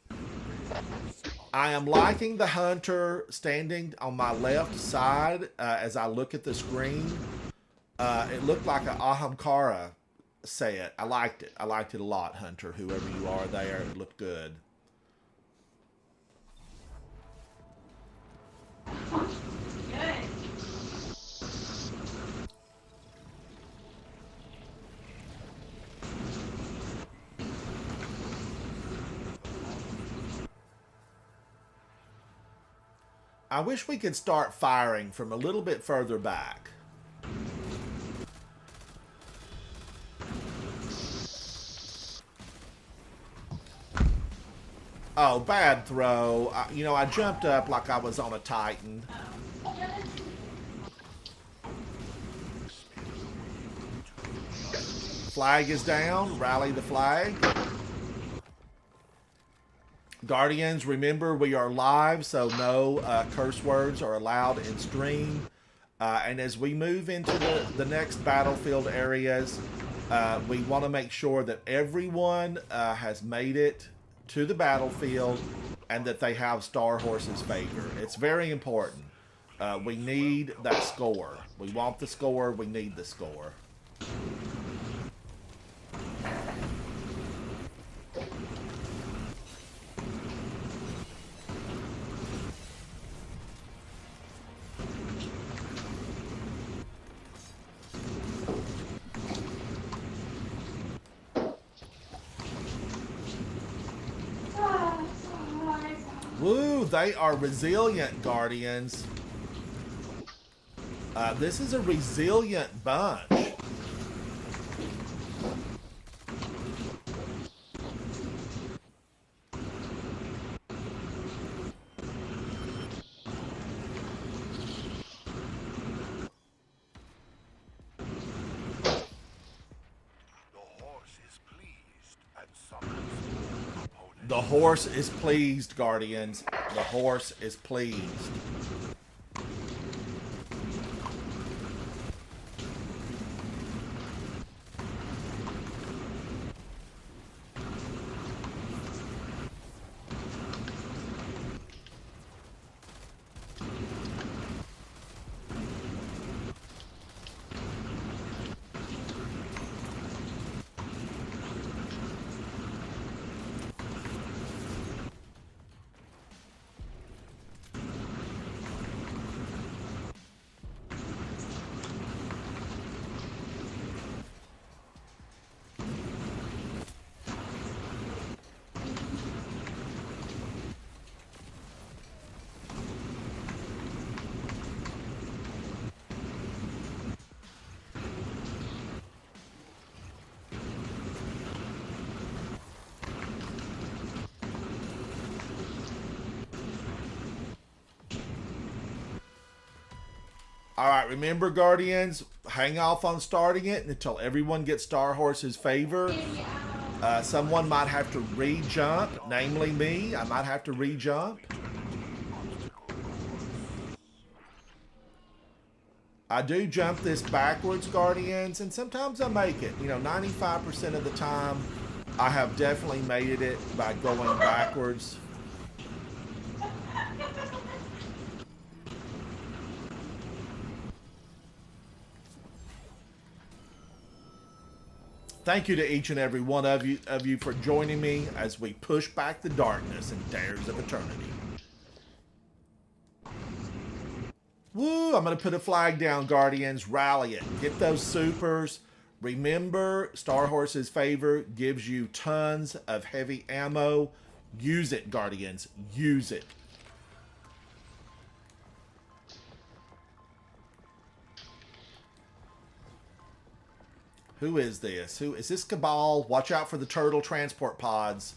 I am liking the Hunter standing on my left side as I look at the screen. It looked like an Ahamkara set. I liked it. I liked it a lot, Hunter. Whoever you are there, it looked good. I wish we could start firing from a little bit further back. Oh, bad throw. You know, I jumped up like I was on a Titan. Flag is down. Rally the flag. Guardians, remember we are live, so no curse words are allowed in stream. And as we move into the next battlefield areas, we want to make sure that everyone has made it to the battlefield and that they have Star Horse's favor. It's very important. We need that score. We want the score. We need the score. Woo, they are resilient, Guardians. This is a resilient bunch. The horse is pleased, Guardians. The horse is pleased. Alright, remember, Guardians, hang off on starting it until everyone gets Star Horse's favor. Someone might have to re-jump, namely me. I might have to re-jump. I do jump this backwards, Guardians, and sometimes I make it. You know, 95% of the time, I have definitely made it by going backwards. Thank you to each and every one of you for joining me as we push back the darkness and dares of eternity. Woo! I'm going to put a flag down, Guardians. Rally it. Get those supers. Remember, Star Horse's favor gives you tons of heavy ammo. Use it, Guardians. Use it. Who is this? Who is this? Cabal? Watch out for the turtle transport pods.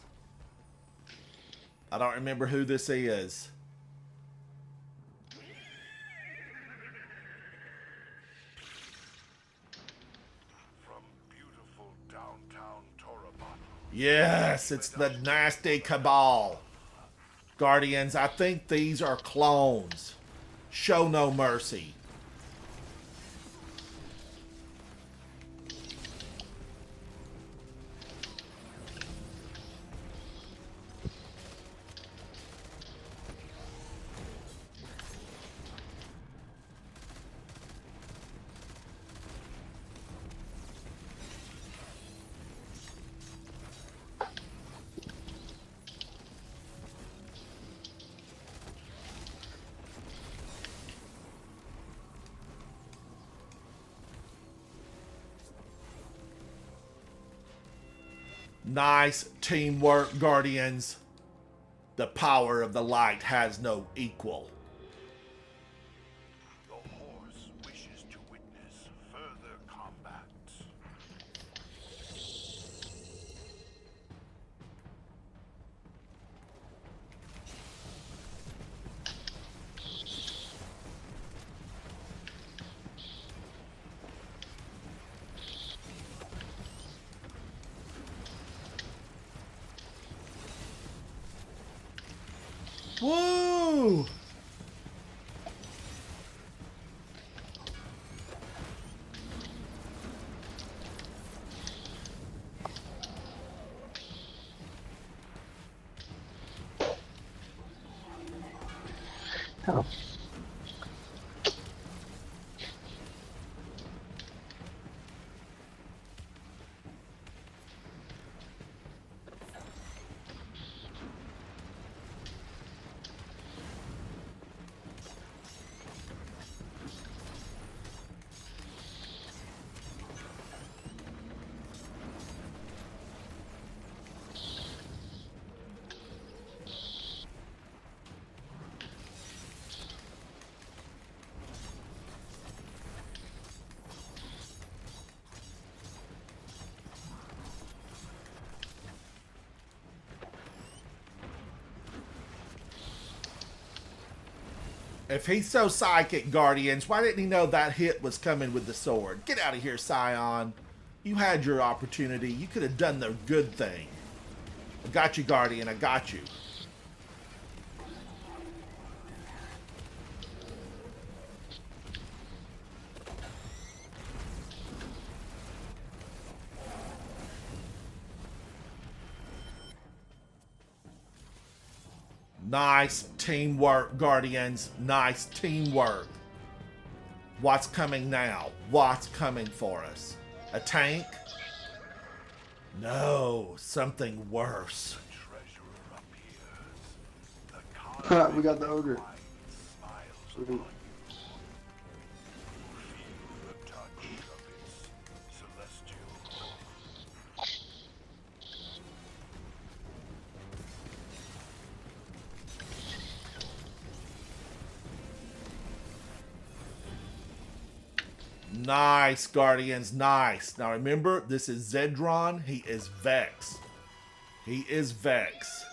I don't remember who this is. From beautiful downtown Torabot. Yes, it's the nasty Cabal. Guardians, I think these are clones. Show no mercy. Nice teamwork, Guardians. The power of the light has no equal. The horse wishes to witness further combat. Woo! Oh. If he's so psychic, Guardians, why didn't he know that hit was coming with the sword? Get out of here, Scion. You had your opportunity. You could have done the good thing. I got you, Guardian. I got you. Nice teamwork, Guardians. Nice teamwork. What's coming now? What's coming for us? A tank? No, something worse. We got the ogre. Sweet. Nice, Guardians, nice. Now remember, this is Zedron. He is Vex. He is Vex.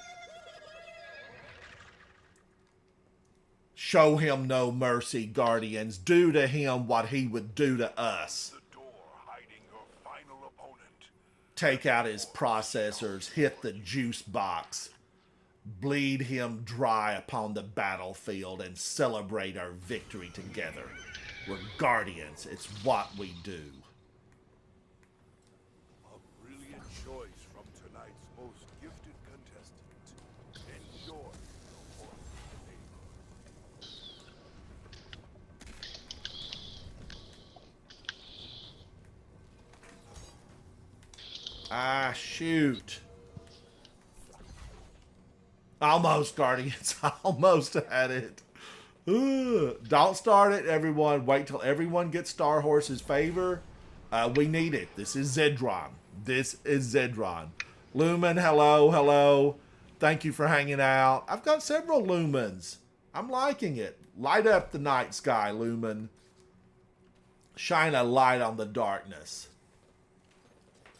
Show him no mercy, Guardians. Do to him what he would do to us. The door hiding your final opponent. Take out his processors, hit the juice box, bleed him dry upon the battlefield, and celebrate our victory together. We're Guardians. It's what we do. A brilliant choice from tonight's most gifted contestant. Enjoy your fourth Ah, shoot. Almost, Guardians. Almost had it. Ugh. Don't start it, everyone. Wait till everyone gets Star Horse's favor. We need it. This is Zedron. This is Zedron. Lumen, hello, hello. Thank you for hanging out. I've got several Lumens. I'm liking it. Light up the night sky, Lumen. Shine a light on the darkness.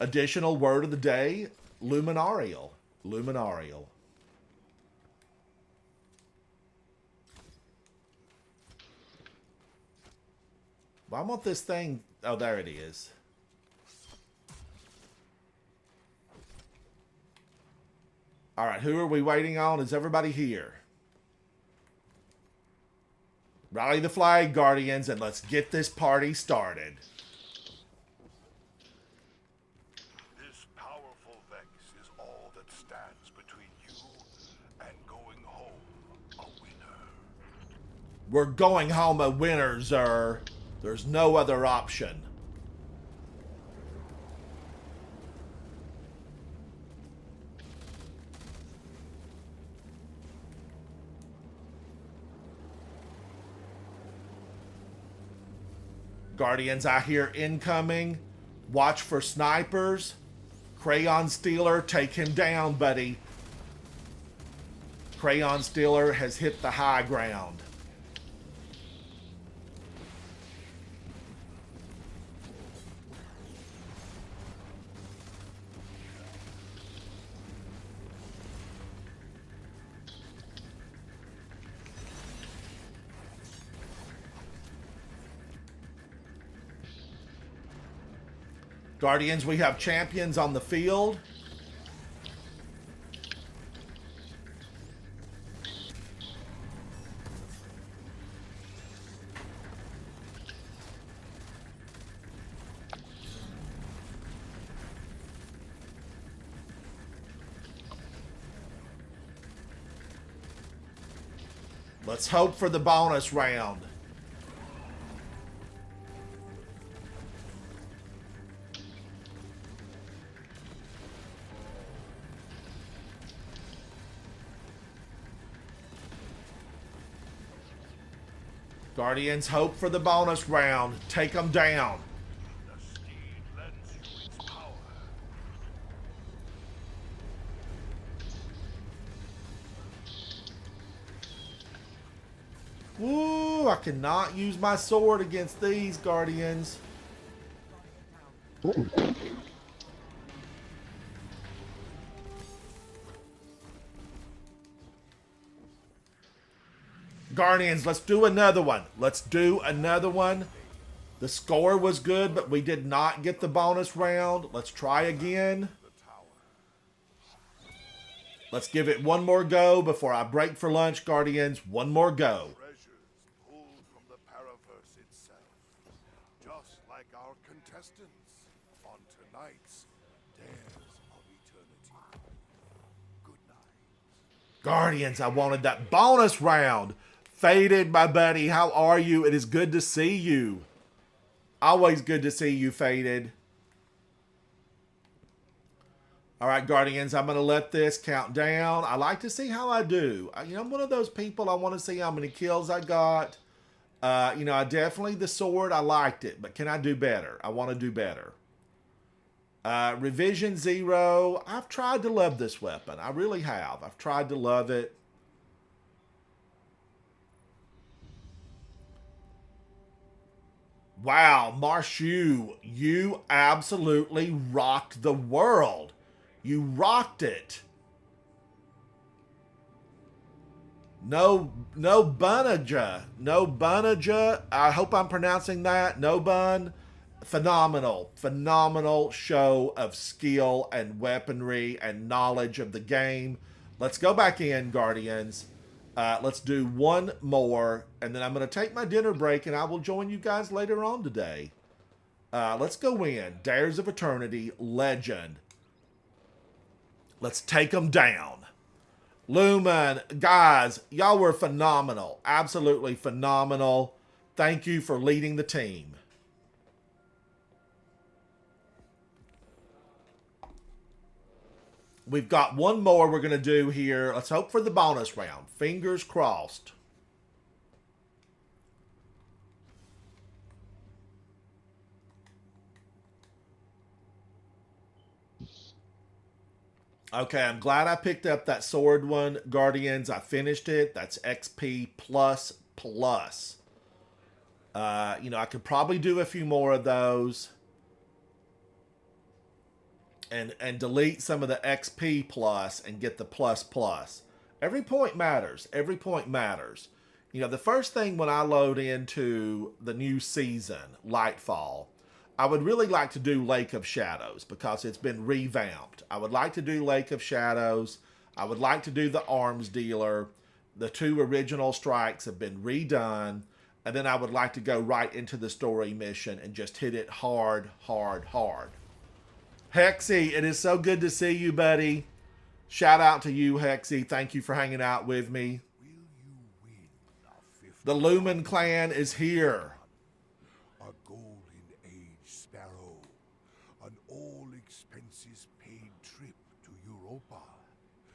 Additional word of the day, Luminarial. Luminarial. Well, I want this thing. Oh, there it is. All right, who are we waiting on? Is everybody here? Rally the flag, Guardians, and let's get this party started. This powerful Vex is all that stands between you and going home a winner. We're going home a winner, Zer. There's no other option. Guardians, I hear incoming. Watch for snipers. Crayon Stealer, take him down, buddy. Crayon Stealer has hit the high ground. Guardians, we have champions on the field. Let's hope for the bonus round. Guardians, hope for the bonus round. Take them down. The steed lends you its power. Woo, I cannot use my sword against these Guardians. Guardians, let's do another one. Let's do another one. The score was good, but we did not get the bonus round. Let's try again. Let's give it one more go before I break for lunch, Guardians. One more go. Treasures pulled from the Paraverse itself. Just like our contestants on tonight's Dares of Eternity. Good night. Guardians, I wanted that bonus round. Faded, my buddy, how are you? It is good to see you. Always good to see you, Faded. All right, Guardians, I'm going to let this count down. I like to see how I do. I'm one of those people, I want to see how many kills I got. I definitely, the sword, I liked it, but can I do better? I want to do better. Revision 0. I've tried to love this weapon. I really have. I've tried to love it. Wow, Marshu, you absolutely rocked the world. You rocked it. No Bunaja. No Bunaja. I hope I'm pronouncing that. No Bun. Phenomenal. Phenomenal show of skill and weaponry and knowledge of the game. Let's go back in, Guardians. Let's do one more, and then I'm going to take my dinner break, and I will join you guys later on today. Let's go in. Dares of Eternity, Legend. Let's take them down. Lumen, guys, y'all were phenomenal. Absolutely phenomenal. Thank you for leading the team. We've got one more we're going to do here. Let's hope for the bonus round. Fingers crossed. Okay, I'm glad I picked up that sword one, Guardians. I finished it. That's XP plus plus. I could probably do a few more of those. And delete some of the XP plus and get the plus plus. Every point matters. Every point matters. The first thing when I load into the new season, Lightfall, I would really like to do Lake of Shadows because it's been revamped. I would like to do Lake of Shadows. I would like to do the Arms Dealer. The 2 original strikes have been redone. And then I would like to go right into the story mission and just hit it hard, hard, hard. Hexy, it is so good to see you, buddy. Shout out to you, Hexy. Thank you for hanging out with me. Will you win a 50? The Lumen clan is here. A golden age sparrow. An all expenses paid trip to Europa.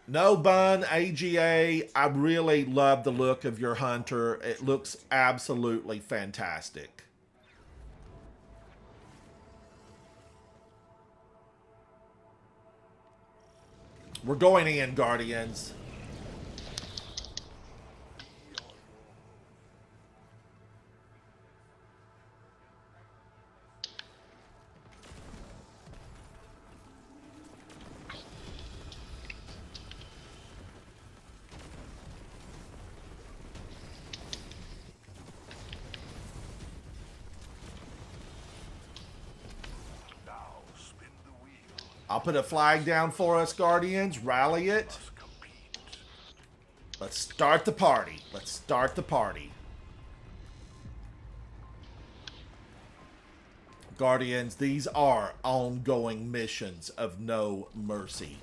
No Bun, AGA. I really love the look of your hunter. It looks absolutely fantastic. We're going in, Guardians. Now spin the wheel. I'll put a flag down for us, Guardians. Rally it. Must compete. Let's start the party. Let's start the party. Guardians, these are ongoing missions of no mercy.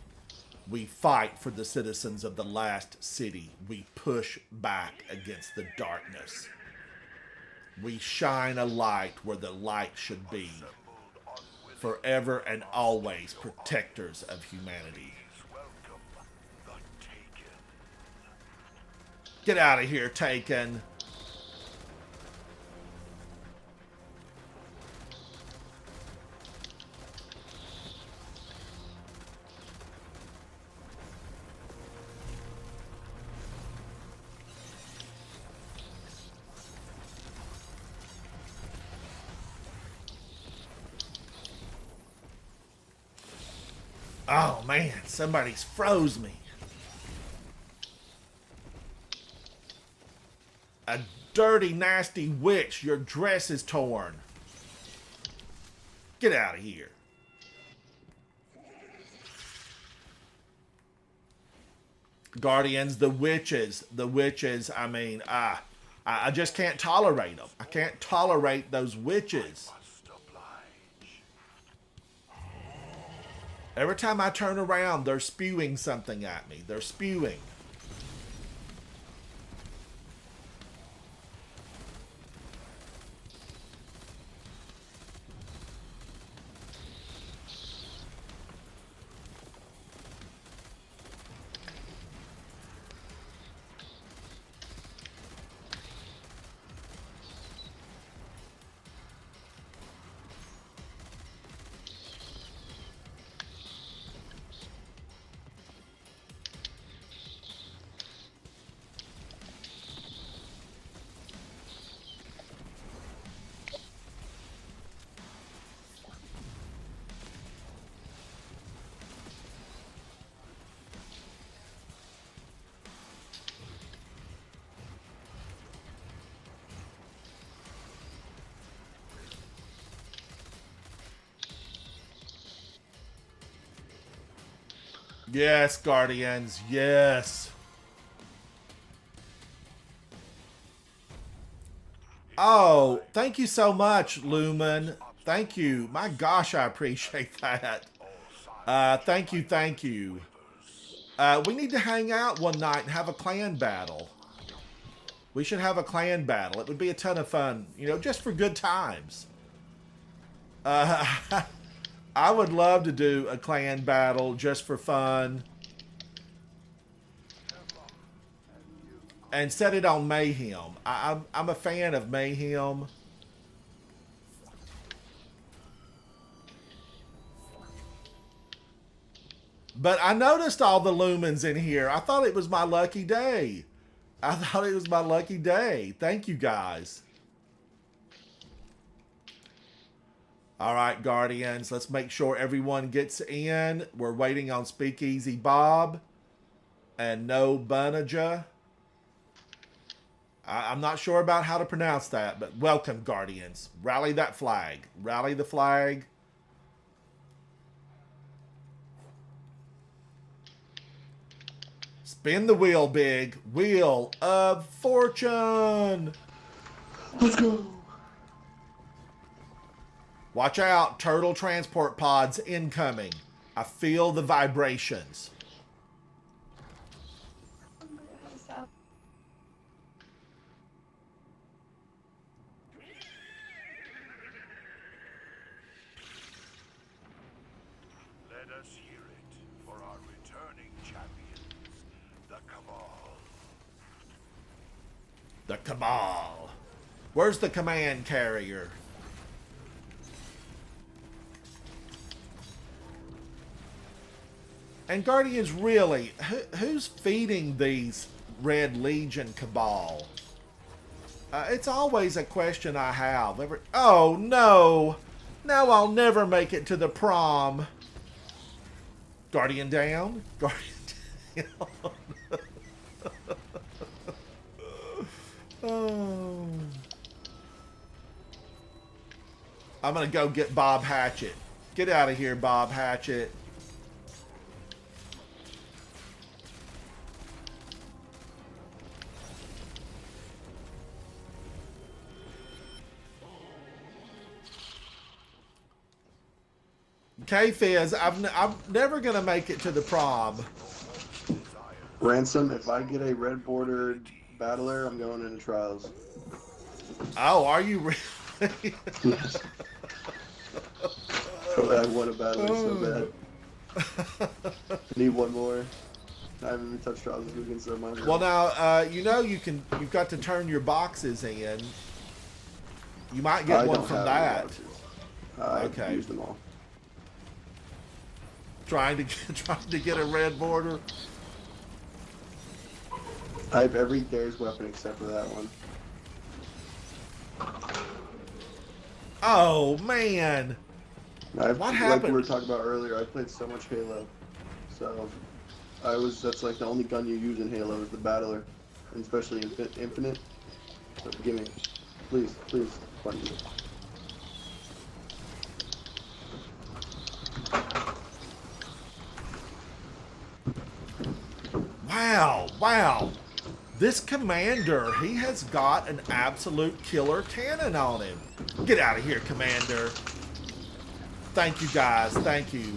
We fight for the citizens of the last city. We push back against the darkness. We shine a light where the light should be. Forever and always protectors of humanity. Welcome the Taken. Get out of here, Taken. Oh man, somebody's froze me. A dirty, nasty witch, your dress is torn. Get out of here. Guardians, the witches, I mean, I just can't tolerate them. I can't tolerate those witches. Must oblige. Every time I turn around, they're spewing something at me. They're spewing. Yes, Guardians, yes. Oh, thank you so much, Lumen. Thank you. My gosh, I appreciate that. Thank you, thank you. We need to hang out one night and have a clan battle. We should have a clan battle. It would be a ton of fun, you know, just for good times. I would love to do a clan battle just for fun. And set it on Mayhem. I'm a fan of Mayhem. But I noticed all the lumens in here. I thought it was my lucky day. I thought it was my lucky day. Thank you, guys. All right, Guardians. Let's make sure everyone gets in. We're waiting on Speakeasy Bob and No Bunaja. I'm not sure about how to pronounce that, but welcome, Guardians. Rally that flag. Rally the flag. Spin the wheel, big. Wheel of Fortune. Let's go. Watch out. Turtle transport pods incoming. I feel the vibrations. Let us hear it for our returning champions, the Cabal. The Cabal. Where's the command carrier? And Guardians, really, who's feeding these Red Legion Cabal? It's always a question I have. Oh, no. Now I'll never make it to the prom. Guardian down. Guardian down. Oh. I'm going to go get Bob Hatchet. Get out of here, Bob Hatchet. K-Fizz, I'm never gonna make it to the prom. Ransom, if I get a red bordered battler, I'm going into trials. Oh, are you really? Yes. I want a battler so bad. I need one more. I haven't even touched trials this weekend, so might as Well, well. now you've got to turn your boxes in. You might get I one don't from have any that. boxes. I've Okay. used them all. Trying to get a red border. I have every Dare's weapon except for that one. Oh man. What Like we happened? were talking about earlier, I played so much Halo. So that's like the only gun you use in Halo is the battler. And especially Infinite. So give me. Please, please, fund me. Wow. This commander, he has got an absolute killer cannon on him. Get out of here, commander. Thank you, guys. Thank you.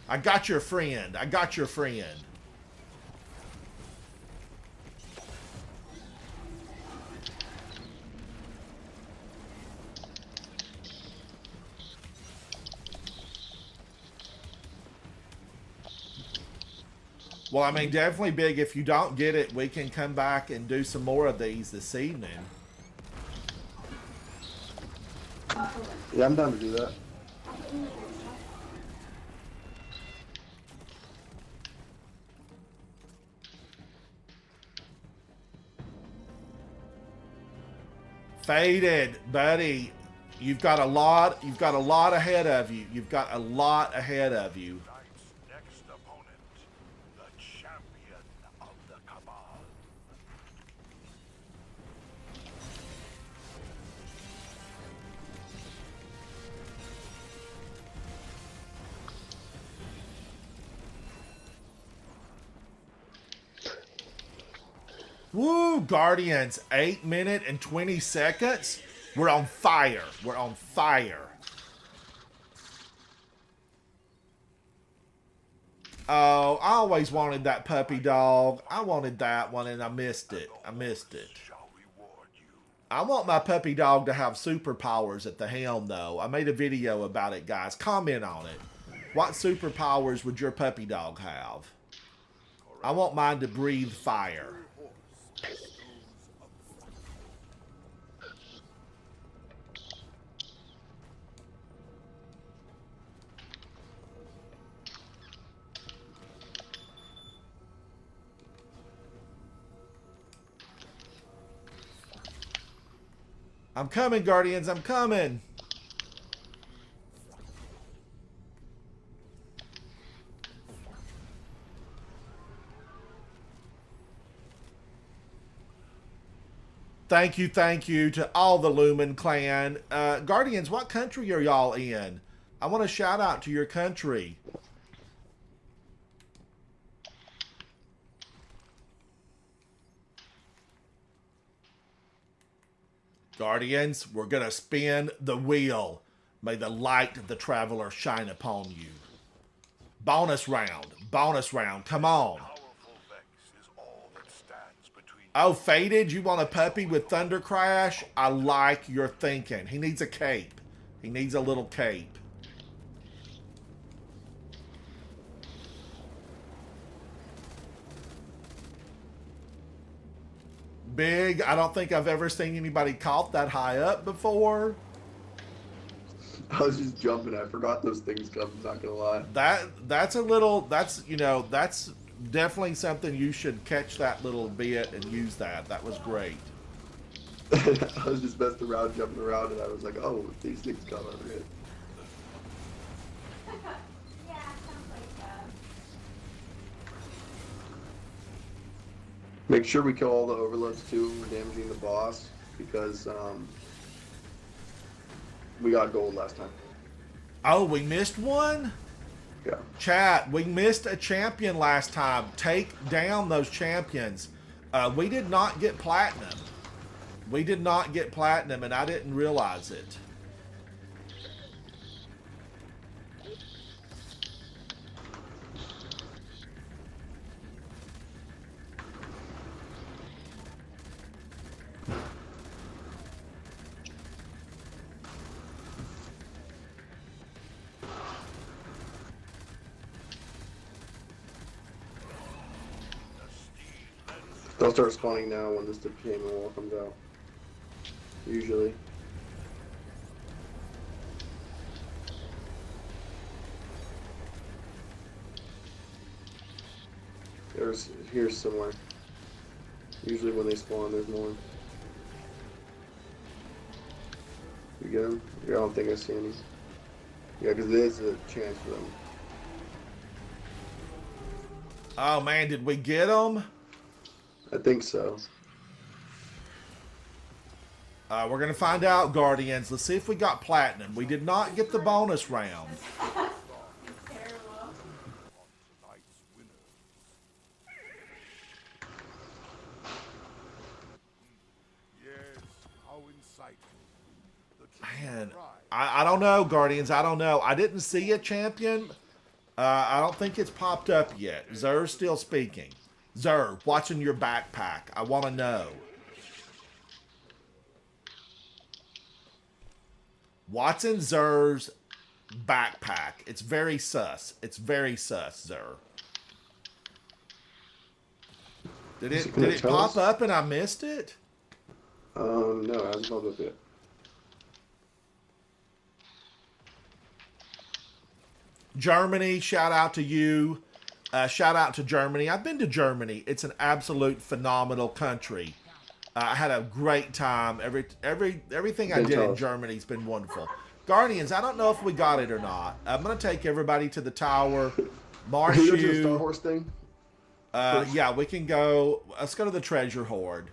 I got your friend. I got your friend. Well, I mean, definitely big. If you don't get it, we can come back and do some more of these this evening. Yeah, I'm down to do that. Faded, buddy. You've got a lot ahead of you. You've got a lot ahead of you. Tonight's next opponent, the champion of the Cabal. Woo, Guardians, 8 minutes and 20 seconds. We're on fire. We're on fire. Oh, I always wanted that puppy dog. I wanted that one and I missed it. I missed it. Shall reward you. I want my puppy dog to have superpowers at the helm, though. I made a video about it, guys. Comment on it. What superpowers would your puppy dog have? I want mine to breathe fire. I'm coming, Guardians. I'm coming. Thank you to all the Lumen clan. Guardians, what country are y'all in? I want to shout out to your country. Guardians, we're going to spin the wheel. May the light of the traveler shine upon you. Bonus round. Come on. Powerful Vex is all that stands between Oh, Faded, you want a puppy with Thunder Crash? I like your thinking. He needs a cape. He needs a little cape. Big, I don't think I've ever seen anybody caught that high up before. I was just jumping. I forgot those things come. Not gonna lie. That's definitely something you should catch that little bit and use that. That was great. I was just messing around, jumping around, and I was like, "Oh, these things come over here." Yeah, sounds like that. Make sure we kill all the overloads too when we're damaging the boss, because we got gold last time. Oh, we missed one? Yeah. Chat, we missed a champion last time. Take down those champions. We did not get platinum. We did not get platinum, and I didn't realize it. They'll start spawning now when this decaying wall comes out. Usually. Here's somewhere. Usually when they spawn, there's more. You get them? Yeah, I don't think I see any. Yeah, because there's a chance for them. Oh man, did we get them? I think so. We're gonna find out, Guardians. Let's see if we got platinum. We did not get the bonus round. Terrible. Tonight's winners. Yes, how insightful. The Man, pride. I don't know, Guardians. I don't know. I didn't see a champion. I don't think it's popped up yet. Zer's still speaking. Zer, what's in your backpack? I want to know. What's in Zer's backpack? It's very sus. It's very sus, Zer. Did it pop up and I missed it? No, it hasn't popped up yet. Germany, shout out to you. Shout out to Germany. I've been to Germany. It's an absolute phenomenal country. I had a great time. Everything I did in Germany's been wonderful. Guardians, I don't know if we got it or not. I'm gonna take everybody to the tower. Marsh Can we go to the Star you. Horse thing? Yeah, we can go. Let's go to the treasure hoard.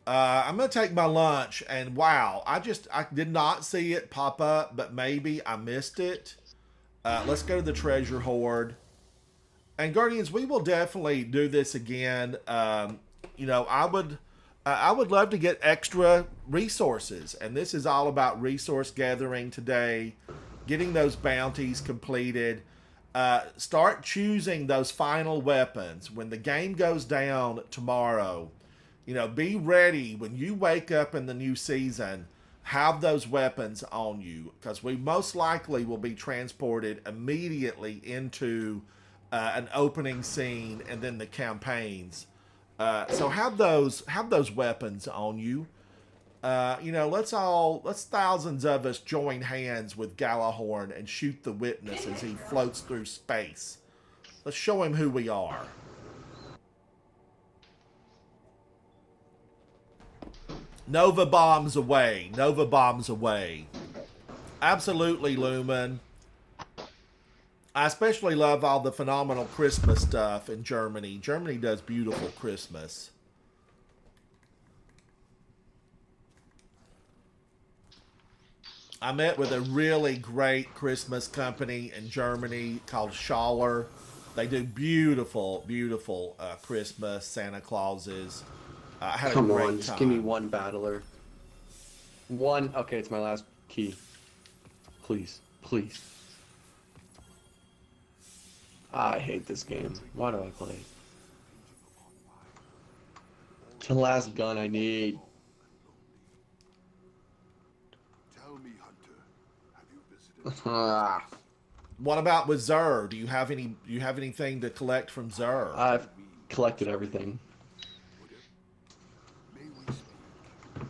I'm gonna take my lunch, and wow, I did not see it pop up, but maybe I missed it. Let's go to the treasure hoard. And Guardians, we will definitely do this again. You know, I would love to get extra resources, and this is all about resource gathering today, getting those bounties completed. Start choosing those final weapons when the game goes down tomorrow. You know, be ready when you wake up in the new season. Have those weapons on you, because we most likely will be transported immediately into an opening scene and then the campaigns. So have those weapons on you. You know, let's thousands of us join hands with Galahorn and shoot the witness as he floats through space. Let's show him who we are. Nova bombs away. Nova bombs away. Absolutely, Lumen. I especially love all the phenomenal Christmas stuff in Germany. Germany does beautiful Christmas. I met with a really great Christmas company in Germany called Schaller. They do beautiful, beautiful Christmas Santa Clauses. I had Come a great on, time. just give me one battler. One. Okay, it's my last key. Please, please. I hate this game. Why do I play it? It's the last gun I need. Tell me, Hunter, have you visited? Ah, What about with Zer? Do you have anything to collect from Zer? I've collected everything. May we speak?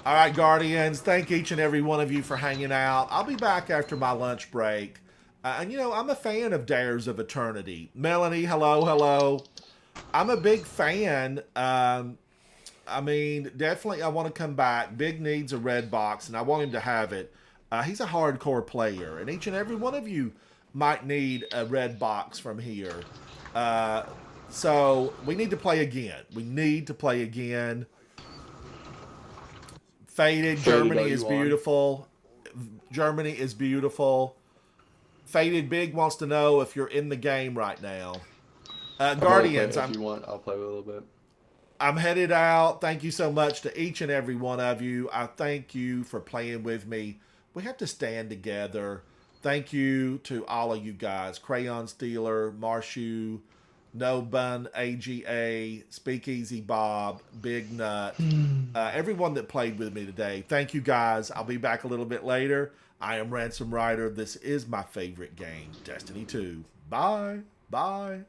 All right, Guardians, thank each and every one of you for hanging out. I'll be back after my lunch break. And, you know, I'm a fan of Dares of Eternity. Melanie, hello, hello. I'm a big fan. I mean, definitely I want to come back. Big needs a red box, and I want him to have it. He's a hardcore player, and each and every one of you might need a red box from here. So we need to play again. We need to play again. Faded, Germany is beautiful. Germany is beautiful. Faded Big wants to know if you're in the game right now. Guardians, if you want, I'll play a little bit. I'm headed out. Thank you so much to each and every one of you. I thank you for playing with me. We have to stand together. Thank you to all of you guys. Crayon Stealer, Marshu, No Bun, AGA, Speakeasy Bob, Big Nut, everyone that played with me today. Thank you guys. I'll be back a little bit later. I am Ransom Rider. This is my favorite game, Destiny 2. Bye. Bye.